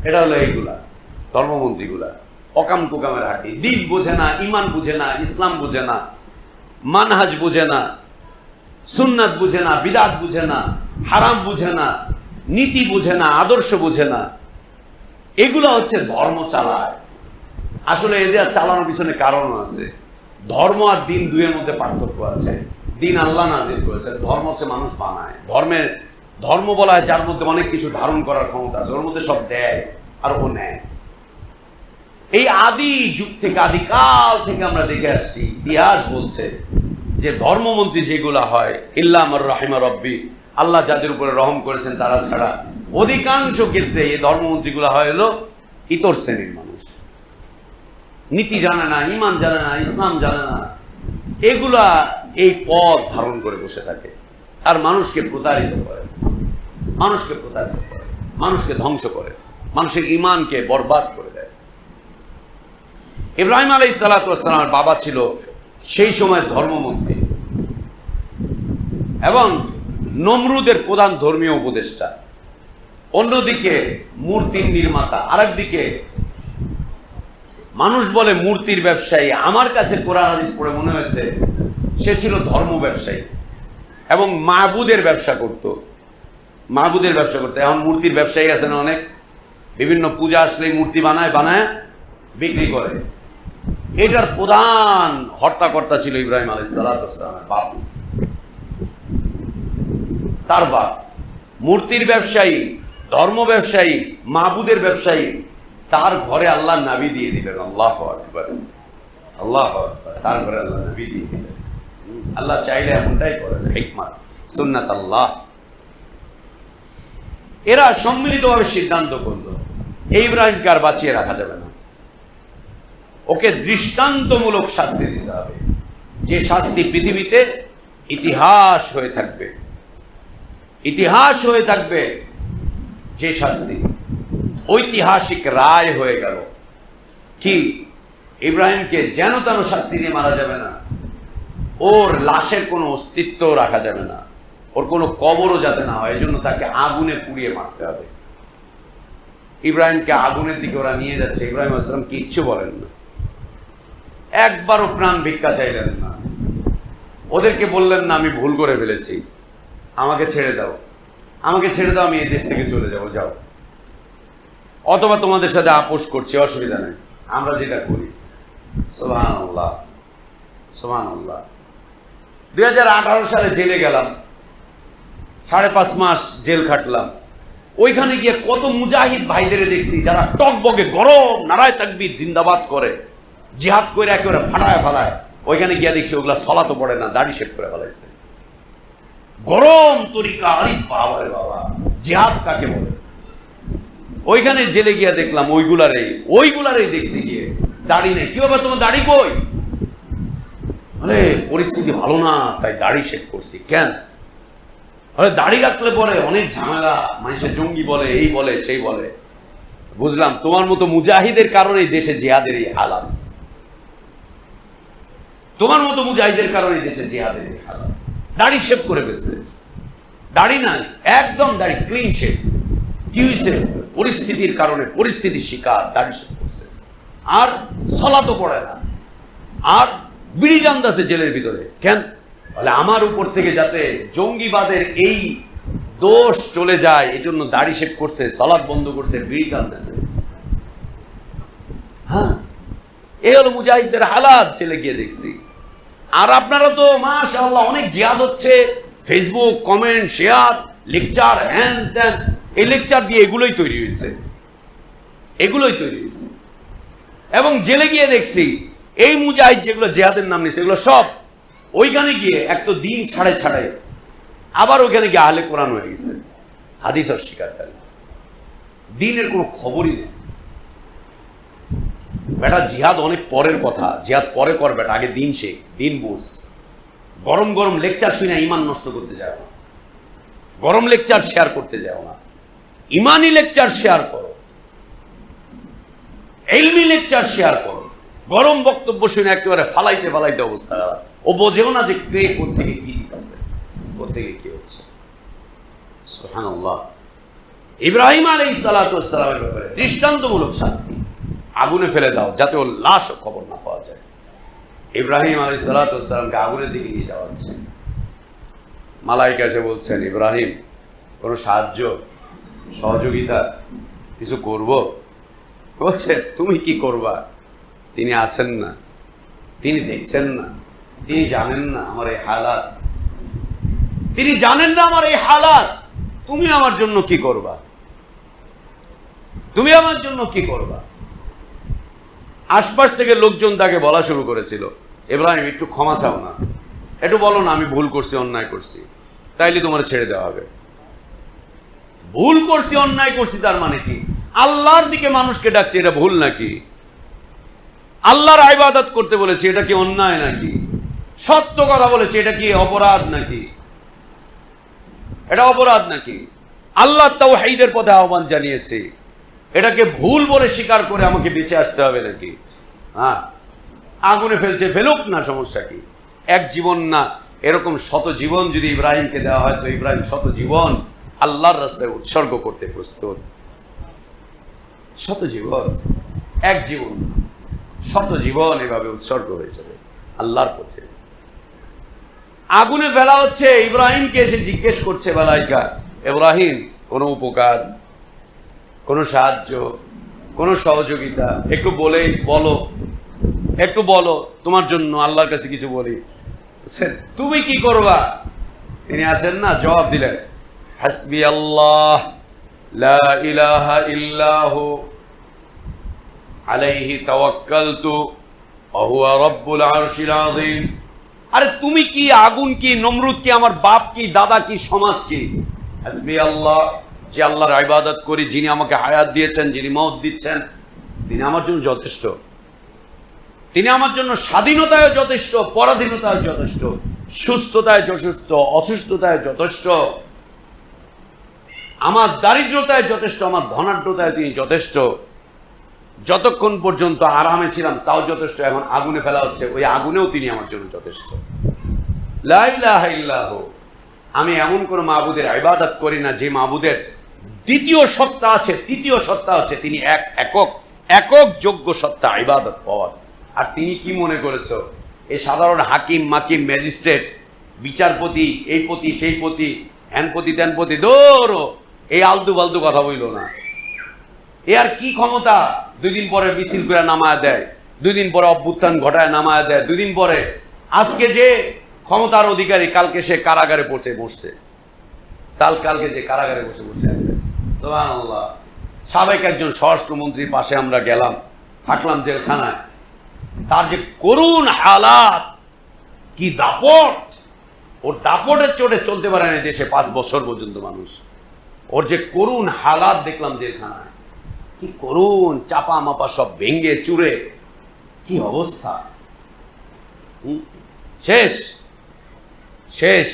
এটা হলো এইগুলা, ধর্মমন্ত্রীগুলা অকাম কুকামের হাড্ডি। দিন বোঝে না, ইমান বুঝে না, ইসলাম বুঝে না, মানহাজ বুঝে না, সুন্নাত বুঝে না, বিদাত বুঝে না, হারাম বুঝে না, নীতি বুঝে না, আদর্শ বুঝে না। এগুলো হচ্ছে ধর্ম চালায়। আসলে এদের চালানোর পিছনে কারণ আছে। ধর্ম আর দিন দুইয়ের মধ্যে পার্থক্য আছে। দিন আল্লাহ নাজিল করেছে, ধর্ম হচ্ছে মানুষ বানায়। ধর্ম বলা হয় যার মধ্যে অনেক কিছু ধারণ করার ক্ষমতা আছে, ওর মধ্যে সব দেয় আর ও নেয়। এই আদি যুগ থেকে, আদিকাল থেকে আমরা দেখে আসছি, ইতিহাস বলছে যে ধর্মমন্ত্রী যেগুলা হয়, ইল্লা আমার রাহিমা রব্বি, আল্লাহ যাদের উপরে রহম করেছেন তারা ছাড়া, অধিকাংশ ক্ষেত্রে এই ধর্মমন্ত্রীগুলো হয় হলো ইতর শ্রেণীর মানুষ। নীতি জানে না, ইমান জানে না, ইসলাম জানে না, এগুলা এই পদ ধারণ করে বসে থাকে আর মানুষকে প্রতারিত করে, মানুষকে ধ্বংস করে, মানুষের ইমানকে বরবাদ করে দেয়। ইব্রাহিম আলাইহিস সালাতু ওয়াস সালামের বাবা ছিল সেই সময় ধর্মমন্ত্রী এবং নমরুদের প্রধান ধর্মীয় উপদেষ্টা, অন্যদিকে মূর্তির নির্মাতা, আরেকদিকে মানুষ বলে মূর্তির ব্যবসায়ী। আমার কাছে কোরআন হাদিস পড়ে মনে হয়েছে সে ছিল ধর্ম ব্যবসায়ী এবং মাহবুদের ব্যবসা করত। এখন মূর্তির ব্যবসায়ী আছে না অনেক, বিভিন্ন পূজা আসলে মূর্তি বানায় বিক্রি করে। এটার প্রধান হর্তাকর্তা ছিল ইব্রাহিম আলাইহিস সালাতু ওয়াস সালামের বাপ। তার বাপ, মূর্তির ব্যবসায়ী, ধর্ম ব্যবসায়ী, মাবুদের ব্যবসায়ী, তার ঘরে আল্লাহ নবী দিয়ে দিলেন। আল্লাহু আকবার, আল্লাহু আকবার, তার ঘরে আল্লাহ নবী দিয়ে দিলেন। আল্লাহ চাইলে এমনটাই করেন, হিকমত, সুন্নাত আল্লাহ। এরা সম্মিলিতভাবে সিদ্ধান্ত করলো এই ইব্রাহিমকে আর বাঁচিয়ে রাখা যাবে না, ওকে দৃষ্টান্তমূলক শাস্তি দিতে হবে, যে শাস্তি পৃথিবীতে ইতিহাস হয়ে থাকবে, ইতিহাস হয়ে থাকবে, যে শাস্তি ঐতিহাসিক রায় হয়ে গেল। কি? ইব্রাহিমকে যেন তেন শাস্তি দিয়ে মারা যাবে না, ওর লাশের কোনো অস্তিত্ব রাখা যাবে না, ওর কোনো কবরও যাতে না হয়, এজন্য তাকে আগুনে পুড়িয়ে মারতে হবে। ইব্রাহিমকে আগুনের দিকে ওরা নিয়ে যাচ্ছে, ইব্রাহিম আলাইহিস সালাম কিচ্ছু বলেন না, একবারও প্রাণ ভিক্ষা চাইলেন না, ওদেরকে বললেন না আমি ভুল করে ফেলেছি, আমাকে ছেড়ে দাও, আমাকে ছেড়ে দাও, আমি এই দেশ থেকে চলে যাবো, যাও, অথবা তোমাদের সাথে আপোষ করছি, অসুবিধা নেই, আমরা যেটা করি। সুবহানাল্লাহ, সুবহানাল্লাহ। 2018 সালে জেলে গেলাম, 5.5 মাস জেল খাটলাম। ওইখানে গিয়ে কত মুজাহিদ ভাইদের দেখছি যারা টকবগে গরম নারায়ে তাকবীর জিন্দাবাদ করে, জিহাদ করে একেবারে ফাটায় ফালায়। ওইখানে গিয়ে দেখছি ওগুলা সলাতো পড়ে না, দাড়ি শেভ করে ফেলাইছে, গরম তরিকা। আরে বাবা রে বাবা, জিহাদ কাকে বলে? ওইখানে জেলে গিয়া দেখলাম ওইগুলারে দেখছি গিয়ে দাড়ি নেই। কি বাবা তোমার দাড়ি কই? আরে পরিস্থিতি ভালো না তাই দাড়ি শেভ করছি। কেন? আরে দাড়ি রাখলে পরে অনেক ঝামেলা, মানুষের জঙ্গি বলে, এই বলে সেই বলে। বুঝলাম তোমার মতো মুজাহিদের কারণে দেশে জিহাদের এই হালাত, তোমার মতো মুজাহিদের কারণে দেশে জিহাদের এই হালাত। দাড়ি শেভ করে ফেলছে, দাড়ি নাই, একদম দাড়ি ক্লিন শেভ। কি হয়েছে? পরিস্থিতির কারণে, পরিস্থিতির শিকার, দাড়ি শেভ করছে। আর সলাতো পড়ে না, আর বিড়ি টানতেছে জেলের ভিতরে। কেন? বলে আমার উপর থেকে যাতে জঙ্গিবাদের এই দোষ চলে যায়, এই জন্য দাড়ি শেভ করছে, সলাত বন্ধ করছে, বিড়ি টানতেছে। হ্যাঁ, এই হলো মুজাহিদদের হালাত। জেলে গিয়ে দেখছি। আর আপনারা তো মাশাআল্লাহ অনেক জিহাদ হচ্ছে, ফেসবুক কমেন্ট শেয়ার, লেকচার, হ্যান ত্যান। এই লেকচার দিয়ে এগুলোই তৈরি হয়েছে, এগুলোই তৈরি হয়েছে। এবং জেলে গিয়ে দেখছি এই মুজাহিদ যেগুলো জিহাদের নাম নিয়েছে, এগুলো সব ওইখানে গিয়ে এক তো দিন ছাড়ে আবার ওইখানে গিয়ে আহলে কোরআন হয়ে গেছে, হাদিস অস্বীকারী। দিনের কোনো খবরই নেই। বেটা জিহাদ অনেক পরের কথা, জিহাদ পরে কর বেটা, আগে দিন শেখ, দিন বুঝ। গরম গরম লেকচার শুনে ইমান নষ্ট করতে যাও না, গরম লেকচার শেয়ার করতে যাও না, ইমানি লেকচার শেয়ার করো, ইলমি লেকচার শেয়ার করো। গরম বক্তব্য শুনে একেবারে ফালাইতে ফালাইতে অবস্থা খারাপ। ও বোঝেও না যে কে কোত্থেকে কি দিতেছে, কোত্থেকে কি হচ্ছে। সুবহানাল্লাহ। ইব্রাহিম আলাইহিস সালাতু ওয়াস সালামের ব্যাপারে দৃষ্টান্তমূলক শাস্তি, আগুনে ফেলে দাও যাতে ওর লাশ খবর না পাওয়া যায়। ইব্রাহিম আলাইহিস সালাতু ওয়াস সালামকে আগুনের দিকে নিয়ে যাওয়া হচ্ছে। মালায়েকা এসে বলছেন, ইব্রাহিম কোনো সাহায্য সহযোগিতা কিছু করব? বলছে তুমি কি করবা? তিনি আছেন না, তিনি দেখছেন না, তিনি জানেন না আমার এই হালাত, তিনি জানেন না আমার এই হালাত। তুমি আমার জন্য কি করবা? তুমি আমার জন্য কি করবা? আশপাশ থেকে লোকজন তাকে বলা শুরু করেছিল, ইব্রাহিম একটু ক্ষমা চাও না, একটু বলো না আমি ভুল করছি, অন্যায় করছি, তাইলে তোমার ছেড়ে দেওয়া হবে। ভুল করছি, অন্যায় করছি তার মানে কি? আল্লাহর দিকে মানুষকে ডাকছি, এটা ভুল নাকি? আল্লাহর ইবাদত করতে বলেছি, এটা কি অন্যায় নাকি? সত্য কথা বলেছি, এটা কি অপরাধ নাকি? এটা অপরাধ নাকি? আল্লাহ তাওহীদের পথে আহ্বান জানিয়েছি, এটাকে ভুল বলে স্বীকার করে আমাকে বেঁচে আসতে হবে নাকি? হ্যাঁ, আগুনে ফেলছে, ফেলুক না, সমস্যা কি? এক জীবন না, এরকম শত জীবন যদি ইব্রাহিমকে দেওয়া হয় তো ইব্রাহিম শত জীবন আল্লাহর রাস্তায় উৎসর্গ করতে প্রস্তুত। শত জীবন, এক জীবন, শত জীবন এভাবে উৎসর্গ হয়ে যাবে আল্লাহর পথে। আগুনে ফেলা হচ্ছে, ইব্রাহিমকে এসে জিজ্ঞেস করছে মালায়েকা, ইব্রাহিম কোনো উপকার, কোনো সাহায্য, কোনো সহযোগিতা একটু বলো, একটু বলো, তোমার জন্য আল্লাহর কাছে কিছু বলি। তুমি কি করবা? তিনি আছেন না, জবাব দিলেন, হাসবি আল্লাহ লা ইলাহা ইল্লাহু আলাইহি তাওয়াক্কালতু ওয়া হুয়া রাব্বুল আরশিল আযীম। আরে তুমি কি, আগুন কি, নমরুদ কি, আমার বাপ কি, দাদা কি, সমাজ কি? হাসবি আল্লাহ, যে আল্লাহর ইবাদত করি, যিনি আমাকে হায়াত দিয়েছেন, যিনি মওত দিচ্ছেন, তিনি আমার জন্য যথেষ্ট। তিনি আমার জন্য স্বাধীনতায় যথেষ্ট, পরাধীনতায় যথেষ্ট, সুস্থতায় যথেষ্ট, অসুস্থতায় যথেষ্ট, আমার দারিদ্রতায় যথেষ্ট, আমার ধনাঢ্যতায় তিনি যথেষ্ট। যতক্ষণ পর্যন্ত আরামে ছিলাম তাও যথেষ্ট, এখন আগুনে ফেলা হচ্ছে, ওই আগুনেও তিনি আমার জন্য যথেষ্ট। লা ইলাহা ইল্লাহু। আমি এমন কোন মাবুদের ইবাদত করি না যে মাবুদের দ্বিতীয় সত্তা আছে, তৃতীয় সত্তা হচ্ছে তিনি একক যোগ্য সত্তা ইবাদত পাওয়ার। আর তিনি কি মনে করেছো, এই সাধারণ হাকিম মাকিম ম্যাজিস্ট্রেট বিচারপতি, এই পতি সেই পতি, হ্যানপতি ত্যানপতি, দৌড়ো, এই আলতু ফালতু কথা বইল না। এ আর কি ক্ষমতা? 2 দিন পরে মিছিল করে নামায় দেয়, 2 দিন পরে অভ্যুত্থান ঘটায় নামায় দেয়, 2 দিন পরে আজকে যে ক্ষমতার অধিকারী কালকে সে কারাগারে বসছে, কালকে যে কারাগারে বসে আছে। সুবহানাল্লাহ। সাবেক একজন স্বরাষ্ট্রমন্ত্রীর পাশে আমরা গেলাম, থাকলাম জেলখানায়। তার যে করুণ হালাত, কি দাপট, ওর দাপটের চোটে চলতে পারে না দেশে 5 বছর পর্যন্ত মানুষ। ওর যে করুণ হালাত দেখলাম জেলখানায়, কি করুণ, চাপা মাপা সব ভেঙ্গে চুরে, কি অবস্থা। শেষ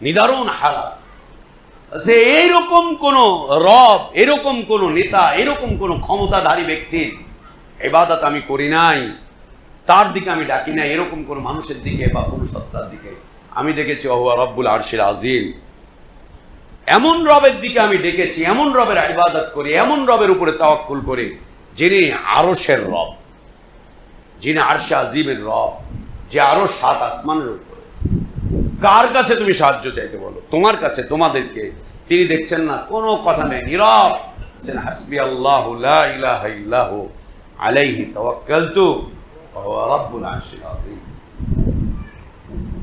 নিদারুণ হালাত। সে এইরকম কোন রব, এরকম কোন নেতা, এরকম কোন ক্ষমতাধারী ব্যক্তির ইবাদত আমি করি নাই, তার দিকে আমি ডাকি নাই, এরকম কোন মানুষের দিকে বা কোন সত্তার দিকে আমি ডেকেছি। ওয়া হুয়া রাব্বুল আরশিল আযীম। এমন রবের দিকে আমি ডেকেছি, এমন রবের ইবাদত করি, এমন রবের উপরে তাওয়াক্কুল করি যিনি আরশের রব, যিনি আরশে আযীমের রব, যে আরো 7 আসমানের উপরে। কার কাছে তুমি সাহায্য চাইতে বলো? তোমার কাছে, তোমাদেরকে। তিনি দেখছেন না, কোনো কথা নেই, নীরব আছেন। হাসবি আল্লাহু লা ইলাহা ইল্লাহু আলাইহি তাওয়াক্কালতু ওয়া হুয়া রাব্বুল আরশিল আযীম।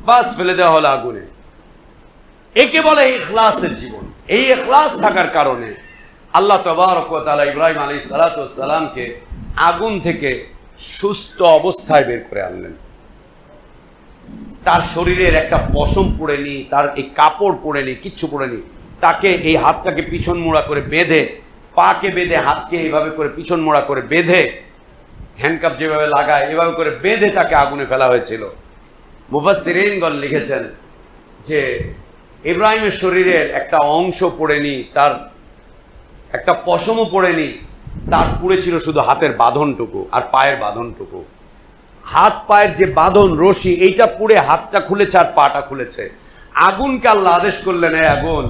বাস ফেলে দেওয়া হলো আগুনে। একে বলে ইখলাসের জীবন। এই ইখলাস থাকার কারণে আল্লাহ তাবারক ওয়া তাআলা ইব্রাহিম আলাইহিস সালাতু ওয়াস সালামকে আগুন থেকে সুস্থ অবস্থায় বের করে আনলেন। তার শরীরের একটা পশম পড়েনি, তার এই কাপড় পড়েনি, কিচ্ছু পড়েনি। তাকে এই হাতটাকে পিছন মোড়া করে বেঁধে, পাকে বেঁধে, হাতকে এইভাবে করে পিছন মোড়া করে বেঁধে, হ্যান্ডকাপ যেভাবে লাগায় এভাবে করে বেঁধে তাকে আগুনে ফেলা হয়েছিল। মুফাসসিরিনগণ লিখেছেন যে ইব্রাহিমের শরীরের একটা অংশ পড়েনি, তার একটা পশমও পড়েনি, তার পুড়েছিল শুধু হাতের বাঁধনটুকু আর পায়ের বাঁধনটুকু। হাত পায়ের যে বাঁধন, রশি, এইটা পুড়ে হাতটা খুলেছে আর পাটা খুলেছে। আগুনকে আল্লাহ আদেশ করলেন, এই আগুন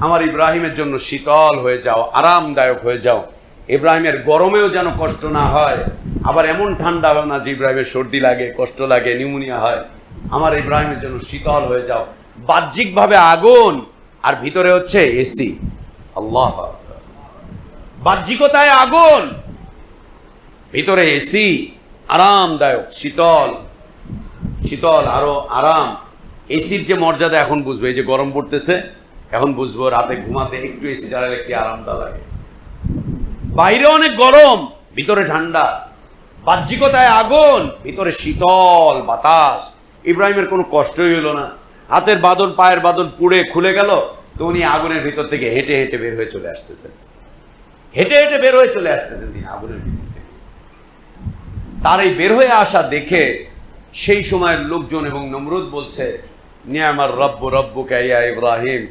আমার ইব্রাহিমের জন্য শীতল হয়ে যাও, আরামদায়ক হয়ে যাও। ইব্রাহিমের গরমেও যেন কষ্ট না হয়, আবার এমন ঠান্ডা হয় না যে ইব্রাহিমের সর্দি লাগে, কষ্ট লাগে, নিউমোনিয়া হয়। আমার ইব্রাহিমের জন্য শীতল হয়ে যাও। বাহ্যিকভাবে আগুন আর ভিতরে হচ্ছে এসি। আল্লাহ, বাহ্যিকতায় আগুন, ভিতরে এসি, আরামদায়ক, শীতল শীতল, আরো আরাম। এসির যে মর্যাদা এখন বুঝবো। এই যে গরম পড়তেছে, এখন বুঝবো রাতে ঘুমাতে একটু এসি চালালে কি আরামটা লাগে। বাইরে অনেক গরম, ভিতরে ঠান্ডা। বাহ্যিকতায় আগুন, ভিতরে শীতল বাতাস। ইব্রাহিমের কোনো কষ্টই হলো না। হাতের বাঁধন, পায়ের বাঁধন পুড়ে খুলে গেল, তো উনি আগুনের ভিতর থেকে হেঁটে হেঁটে বের হয়ে চলে আসতেছেন। তিনি আগুনের ভিতর থেকে। তার এই বের হয়ে আসা দেখে সেই সময়ের লোকজন এবং নমরুদ বলছে, নিয়ামার রব্বু রব্বুকা ইয়া ইব্রাহিম।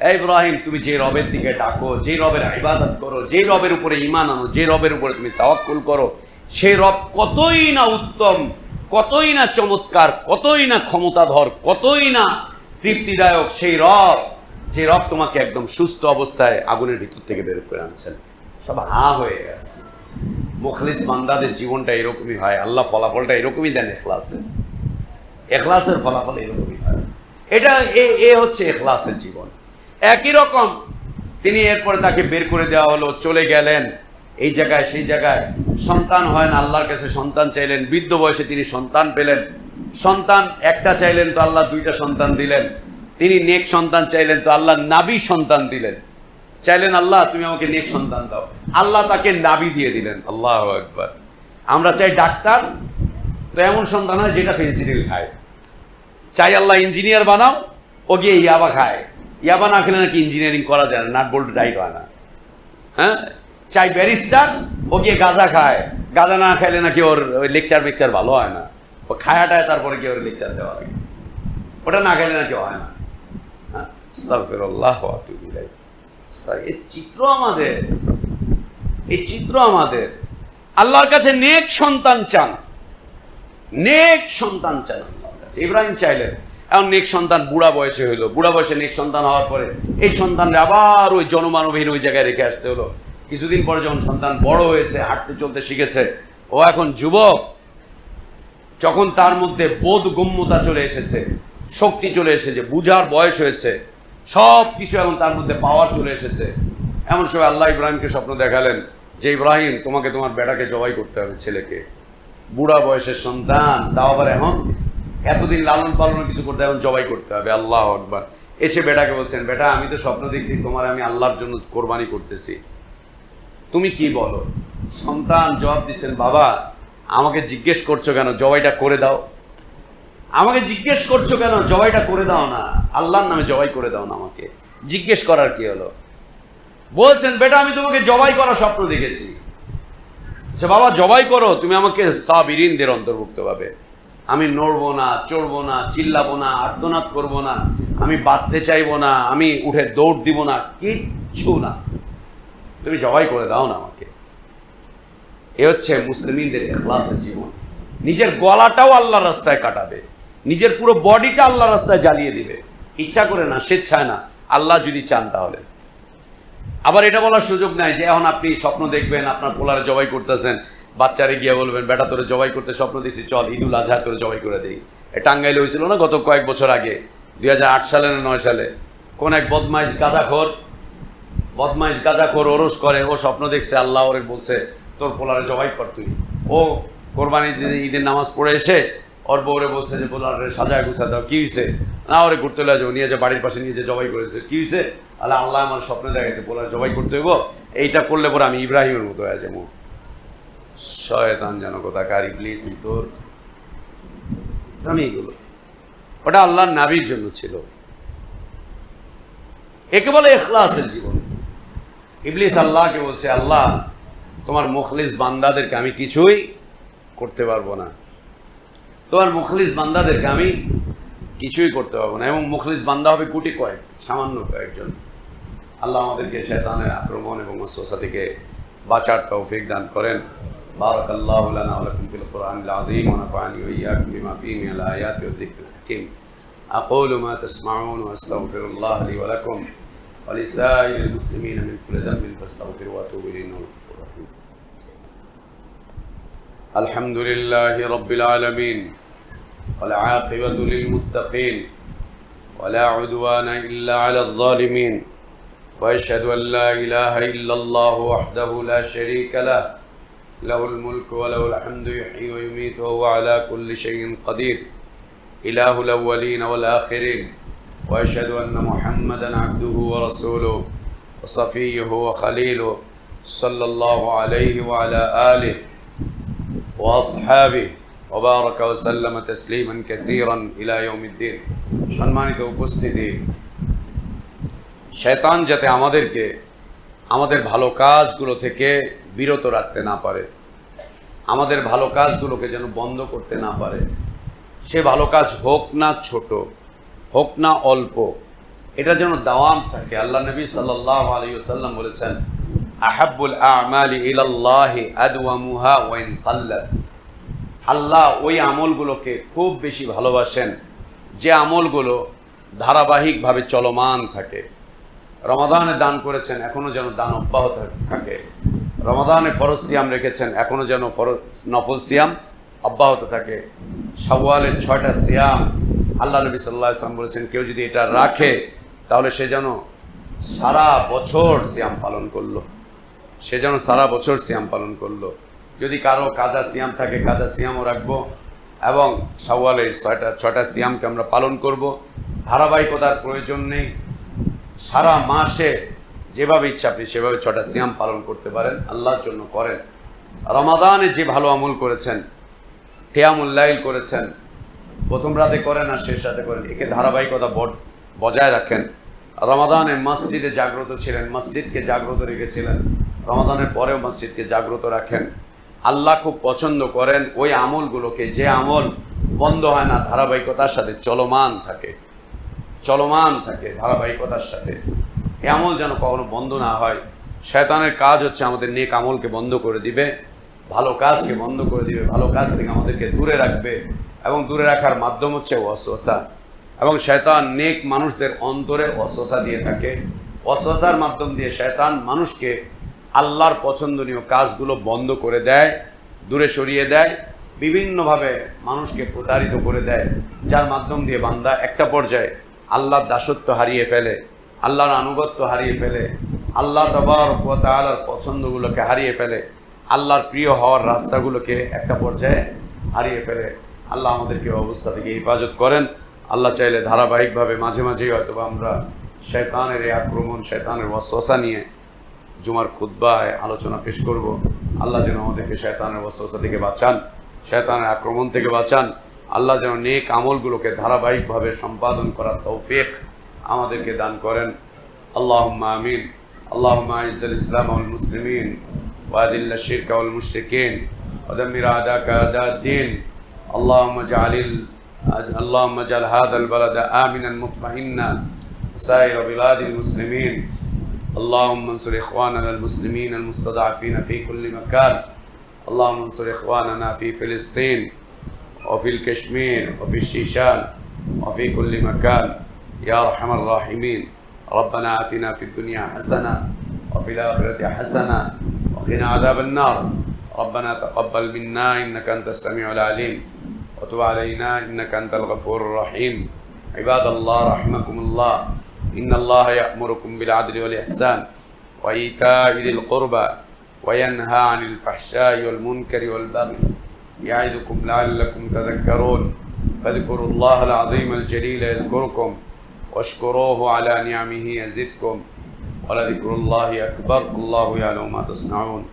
এই ইব্রাহিম, তুমি যে রবের দিকে ডাকো, যে রবের ইবাদত করো, যে রবের উপরে ঈমান আনো, যে রবের উপরে তুমি তাওয়াক্কুল করো, সেই রব কতই না উত্তম, কতই না চমৎকার, কতই না ক্ষমতাধর, কতই না তৃপ্তিদায়ক সেই রব, যে রব তোমাকে একদম সুস্থ অবস্থায় আগুনের ভিতর থেকে বের করে আনছেন। সব হাঁ হয়ে গেছে। মুখলিস বান্দাদের জীবনটা এরকমই হয়। আল্লাহ ফলাফলটা এরকমই দেন এখলাসের ফলাফল এরকমই হয়। এটা হচ্ছে এখলাসের জীবন। একই রকম তিনি এরপরে তাকে বের করে দেওয়া হলো, চলে গেলেন এই জায়গায় সেই জায়গায়। সন্তান হয় না, আল্লাহর কাছে সন্তান চাইলেন। বৃদ্ধ বয়সে তিনি সন্তান পেলেন। সন্তান একটা চাইলেন তো আল্লাহ 2টা সন্তান দিলেন। তিনি নেক সন্তান চাইলেন, তো আল্লাহ নাবী সন্তান দিলেন। চাইলেন আল্লাহ তুমি আমাকে নেক সন্তান দাও, আল্লাহ তাকে নাবী দিয়ে দিলেন। আল্লাহু আকবার। আমরা চাই ডাক্তার, তো এমন সন্তান হয় যেটা ফেন্সিডিল খায়। চাই আল্লাহ ইঞ্জিনিয়ার বানাও, ও গিয়ে ইয়াবা খায়। ইয়াবা না খেলে নাকি ইঞ্জিনিয়ারিং করা যায় না, নাট বল্টু টাইট হয় না। হ্যাঁ, চাই ব্যারিস্টার, ও গিয়ে গাঁজা খায়। গাঁজা না খাইলে নাকি ওর ওই লেকচার ভালো হয় না। ও খায়াটায় তারপরে গিয়ে ওর লেকচার দেওয়া লাগে, ওটা না খাইলে নাকি হয় না। হ্যাঁ, আস্তাগফিরুল্লাহ ওয়া আতুবু ইলাইহি। এই চিত্র আমাদের, এই চিত্র আমাদের। আল্লাহর কাছে নেক সন্তান চান, নেক সন্তান চান আল্লাহর কাছে। ইব্রাহিম চাইলেন, এখন নেক সন্তান বুড়া বয়সে হইলো। বুড়া বয়সে নেক সন্তান হওয়ার পরে এই সন্তানরা আবার ওই জনমানবহীন ওই জায়গায় রেখে আসতে হলো। কিছুদিন পরে যখন সন্তান বড় হয়েছে, হাঁটতে চলতে শিখেছে, ও এখন যুবক, যখন তার মধ্যে বোধগম্যতা চলে এসেছে, শক্তি চলে এসেছে, বুঝার বয়স হয়েছে, সব কিছু এখন তার মধ্যে পাওয়ার চলে এসেছে, এমন সময় আল্লাহ ইব্রাহিমকে স্বপ্ন দেখালেন যে ইব্রাহিম তোমাকে তোমার বেটাকে জবাই করতে হবে, ছেলেকে। বুড়া বয়সের সন্তান, তাও আবার এখন এতদিন লালন পালন কিছু করতে, এখন জবাই করতে হবে। আল্লাহু আকবার। এসে বেটাকে বলছেন, বেটা আমি তো স্বপ্ন দেখছি তোমার আমি আল্লাহর জন্য কোরবানি করতেছি, তুমি কি বলো? সন্তান জবাব দিচ্ছেন, বাবা আমাকে জিজ্ঞেস করছো কেন, জবাইটা করে দাও। আমাকে জিজ্ঞেস করছো কেন, জবাইটা করে দাও না, আল্লাহর নামে জবাই করে দাও না, আমাকে জিজ্ঞেস করার কি হলো? বলছেন, বেটা আমি তোমাকে জবাই করা স্বপ্ন দেখেছি। সে বাবা জবাই করো, তুমি আমাকে সাবিরিনদের অন্তর্ভুক্ত পাবে। আমি নড়বো না, চড়বো না, চিল্লাবো না, আর্তনাদ করবো না, আমি বাঁচতে চাইবো না, আমি উঠে দৌড় দিব না, কিচ্ছু না, তুমি জবাই করে দাও না আমাকে। এ হচ্ছে মুসলিমদের ইখলাসের জীবন। নিজের গলাটাও আল্লাহর রাস্তায় কাটাবে, নিজের পুরো বডিটা আল্লাহর রাস্তায় জ্বালিয়ে দিবে, ইচ্ছা করে না, স্বেচ্ছায় না, আল্লাহ যদি চান তাহলে। আবার এটা বলার সুযোগ নাই যে এখন আপনি স্বপ্ন দেখবেন আপনার পোলারে জবাই করতেছেন, বাচ্চারে গিয়ে বলবেন বেটা তোরে জবাই করতে স্বপ্ন দেখছি, চল ঈদুল আজহা তোরে জবাই করে দিই। এ টাঙ্গাইলে হয়েছিল না গত কয়েক বছর আগে, 2008 সালে না 9 সালে, কোন এক বদমাইশ গাঁজাখোর ওরস করে, ও স্বপ্ন দেখছে আল্লাহ ওরে বলছে তোর পোলারে জবাই কর তুই। ও কোরবানি ঈদের নামাজ পড়ে এসে ওর বউরে বলছে যে পোলারে সাজায় গুছা দাও। কি হয়েছে? না, ওরে ঘুরতে লয়ে যাবো, নিয়ে যে বাড়ির পাশে নিয়ে যে জবাই করেছে। কি হয়েছে? আল্লাহ আমার স্বপ্নে দেখাইছে পোলারে জবাই করতে হইব, এইটা করলে পরে আমি ইব্রাহিমের মতো হয়ে যাবো। শয়তান যেন কোথাকার, ইবলিস তোর। আমি এগুলো, ওটা আল্লাহর নাবির জন্য ছিল। একে বলে ইখলাসের জীবন। ইবলিস আল্লাহকে বলছে, আল্লাহ তোমার মুখলিস বান্দাদেরকে আমি কিছুই করতে পারবো না, তোমার মুখলিস বান্দাদেরকে আমি কিছুই করতে পারবো না। এবং মুখলিস বান্দা হবে কোটি কয়েক, সামান্য কয়েকজন। আল্লাহ আমাদেরকে শয়তানের আক্রমণ এবং ওয়াসওয়াসা থেকে বাঁচার তৌফিক দান করেন। বারাকাল্লাহু লানা ওয়া লাকুম ফিল কুরআনিল আযীম ওয়া নাফা'নি ওয়া ইয়্যাকুম বিমা ফীহি মিনাল আয়াতি ওয়ায যিকরিল হাকীম। আকুলু মা তাসমাউন ওয়া আস্তাগফিরুল্লাহ লি ওয়া লাকুম ওয়া লিসাইরিল মুসলিমিনা মিন কুল্লি যামবিন ফাস্তাগফিরুহু ওয়া তুবু ইলাইহি ইন্নাহু গফুরুর রাহিম। আলহামদুলিল্লাহি রাব্বিল আলামিন ওয়াল আকিবাতু লিল মুত্তাকিন ওয়া লা উদওয়ানা ইল্লা আলাল যালিমিন। وأشهد أن لا إله إلا الله وحده لا شريك له له الملك وله الحمد يحيي ويميت وهو على كل شيء قدير إله الأولين والآخرين. وأشهد أن محمدا عبده ورسوله وصفيه وخليله صلى الله عليه وعلى آله وأصحابه وبارك وسلم تسليما كثيرا إلى يوم الدين. সম্মানিত উপস্থিতি, শয়তান যাতে আমাদেরকে আমাদের ভালো কাজগুলো থেকে বিরত রাখতে না পারে, আমাদের ভালো কাজগুলোকে যেন বন্ধ করতে না পারে, সে ভালো কাজ হোক না ছোট, হোক না অল্প, এটা যেন দাওয়াম থাকে। আল্লাহ নবী সাল্লাল্লাহু আলাইহি ওয়াসাল্লাম বলেছেন, আহাব্বুল আ'মালি ইলাল্লাহি আদওয়ামুহা ওয়া ইন কাল্লাত। আল্লাহ ওই আমলগুলোকে খুব বেশি ভালোবাসেন যে আমলগুলো ধারাবাহিকভাবে চলমান থাকে। রমাদানে দান করেছেন, এখনো যেন দান অব্যাহত থাকে। রমাদানে ফরজ সিয়াম রেখেছেন, এখনো যেন নফল সিয়াম অব্যাহত থাকে। শাওয়ালের 6টা সিয়াম আল্লাহ নবী সাল্লাল্লাহু আলাইহি ওয়াসাল্লাম বলেছেন, কেউ যদি এটা রাখে তাহলে সে যেন সারা বছর সিয়াম পালন করলো, সে যেন সারা বছর সিয়াম পালন করলো। যদি কারো কাজা সিয়াম থাকে, কাজা সিয়ামও রাখবো। এবং শাওয়ালের ছয়টা সিয়ামকে আমরা পালন করব। ধারাবাহিকতার প্রয়োজন নেই, সারা মাসে যেভাবে ইচ্ছা আপনি সেভাবে 6টা সিয়াম পালন করতে পারেন, আল্লাহর জন্য করেন। রমাদানে যে ভালো আমল করেছেন, কিয়ামুল লাইল করেছেন, প্রথম রাতে করেন আর শেষ রাতে করেন, একে ধারাবাহিকতা বজায় রাখেন। রমাদানে মসজিদে জাগ্রত ছিলেন, মসজিদকে জাগ্রত রেখেছিলেন, রমাদানের পরেও মসজিদকে জাগ্রত রাখেন। আল্লাহ খুব পছন্দ করেন ওই আমলগুলোকে, যে আমল বন্ধ হয় না, ধারাবাহিকতার সাথে চলমান থাকে ধারাবাহিকতার সাথে। এই আমল যেন কখনো বন্ধ না হয়। শয়তানের কাজ হচ্ছে আমাদের নেক আমলকে বন্ধ করে দিবে, ভালো কাজকে বন্ধ করে দিবে, ভালো কাজ থেকে আমাদেরকে দূরে রাখবে, এবং দূরে রাখার মাধ্যম হচ্ছে ওয়াসওয়াসা। এবং শয়তান নেক মানুষদের অন্তরে ওয়াসওয়াসা দিয়ে থাকে। ওয়াসওয়াসার মাধ্যম দিয়ে শয়তান মানুষকে আল্লাহর পছন্দনীয় কাজগুলো বন্ধ করে দেয়, দূরে সরিয়ে দেয়, বিভিন্নভাবে মানুষকে প্রতারিত করে দেয়, যার মাধ্যম দিয়ে বান্দা একটা পর্যায়ে আল্লাহর দাসত্ব হারিয়ে ফেলে, আল্লাহর আনুগত্য হারিয়ে ফেলে, আল্লাহ তাবারক ওয়া তাআলার পছন্দগুলোকে হারিয়ে ফেলে, আল্লাহর প্রিয় হওয়ার রাস্তাগুলোকে একটা পর্যায়ে হারিয়ে ফেলে। আল্লাহ আমাদেরকে অবস্থা থেকে হেফাজত করেন। আল্লাহ চাইলে ধারাবাহিকভাবে মাঝে মাঝেই হয়তো আমরা শয়তানের এই আক্রমণ, শয়তানের ওয়াসওয়াসা নিয়ে জুমার খুতবায় আলোচনা পেশ করব। আল্লাহ যেন আমাদেরকে শয়তানের ওয়াসওয়াসা থেকে বাঁচান, শয়তানের আক্রমণ থেকে বাঁচান। আল্লাহ যেন নেক আমলগুলোকে ধারাবাহিকভাবে সম্পাদন করার তৌফিক আমাদেরকে দান করেন। আল্লাহুম্মা আমিন। আল্লাহুম্মা আইজ্জিল ইসলাম ওয়াল মুসলিমিন ওয়া আযিল্ল শিরকা ওয়াল মুশরিকিন ওয়া দাম্মির আ'দাকা আ'দা'দ-দ্বীন। اللهم اجعل هذا البلد آمنا مطمئنا وسائر بلاد المسلمين. اللهم انصر إخواننا المسلمين المستضعفين في كل مكان. اللهم انصر إخواننا في فلسطين وفي الكشمير وفي الشيشان وفي كل مكان يا أرحم الراحمين. ربنا آتنا في الدنيا حسنة وفي الآخرة حسنة وقنا عذاب النار. ربنا تقبل منا إنك أنت السميع العليم وتب علينا إنك أنت الغفور الرحيم. عباد الله رحمكم الله، إن الله يأمركم بالعدل والإحسان وإيتاء ذي القربى وينهى عن الفحشاء والمنكر والبغي يعظكم لعلكم تذكرون. فاذكروا الله العظيم الجليل يذكركم واشكروه على نعمه يزدكم ولذكر الله أكبر. الله يعلم ما تصنعون.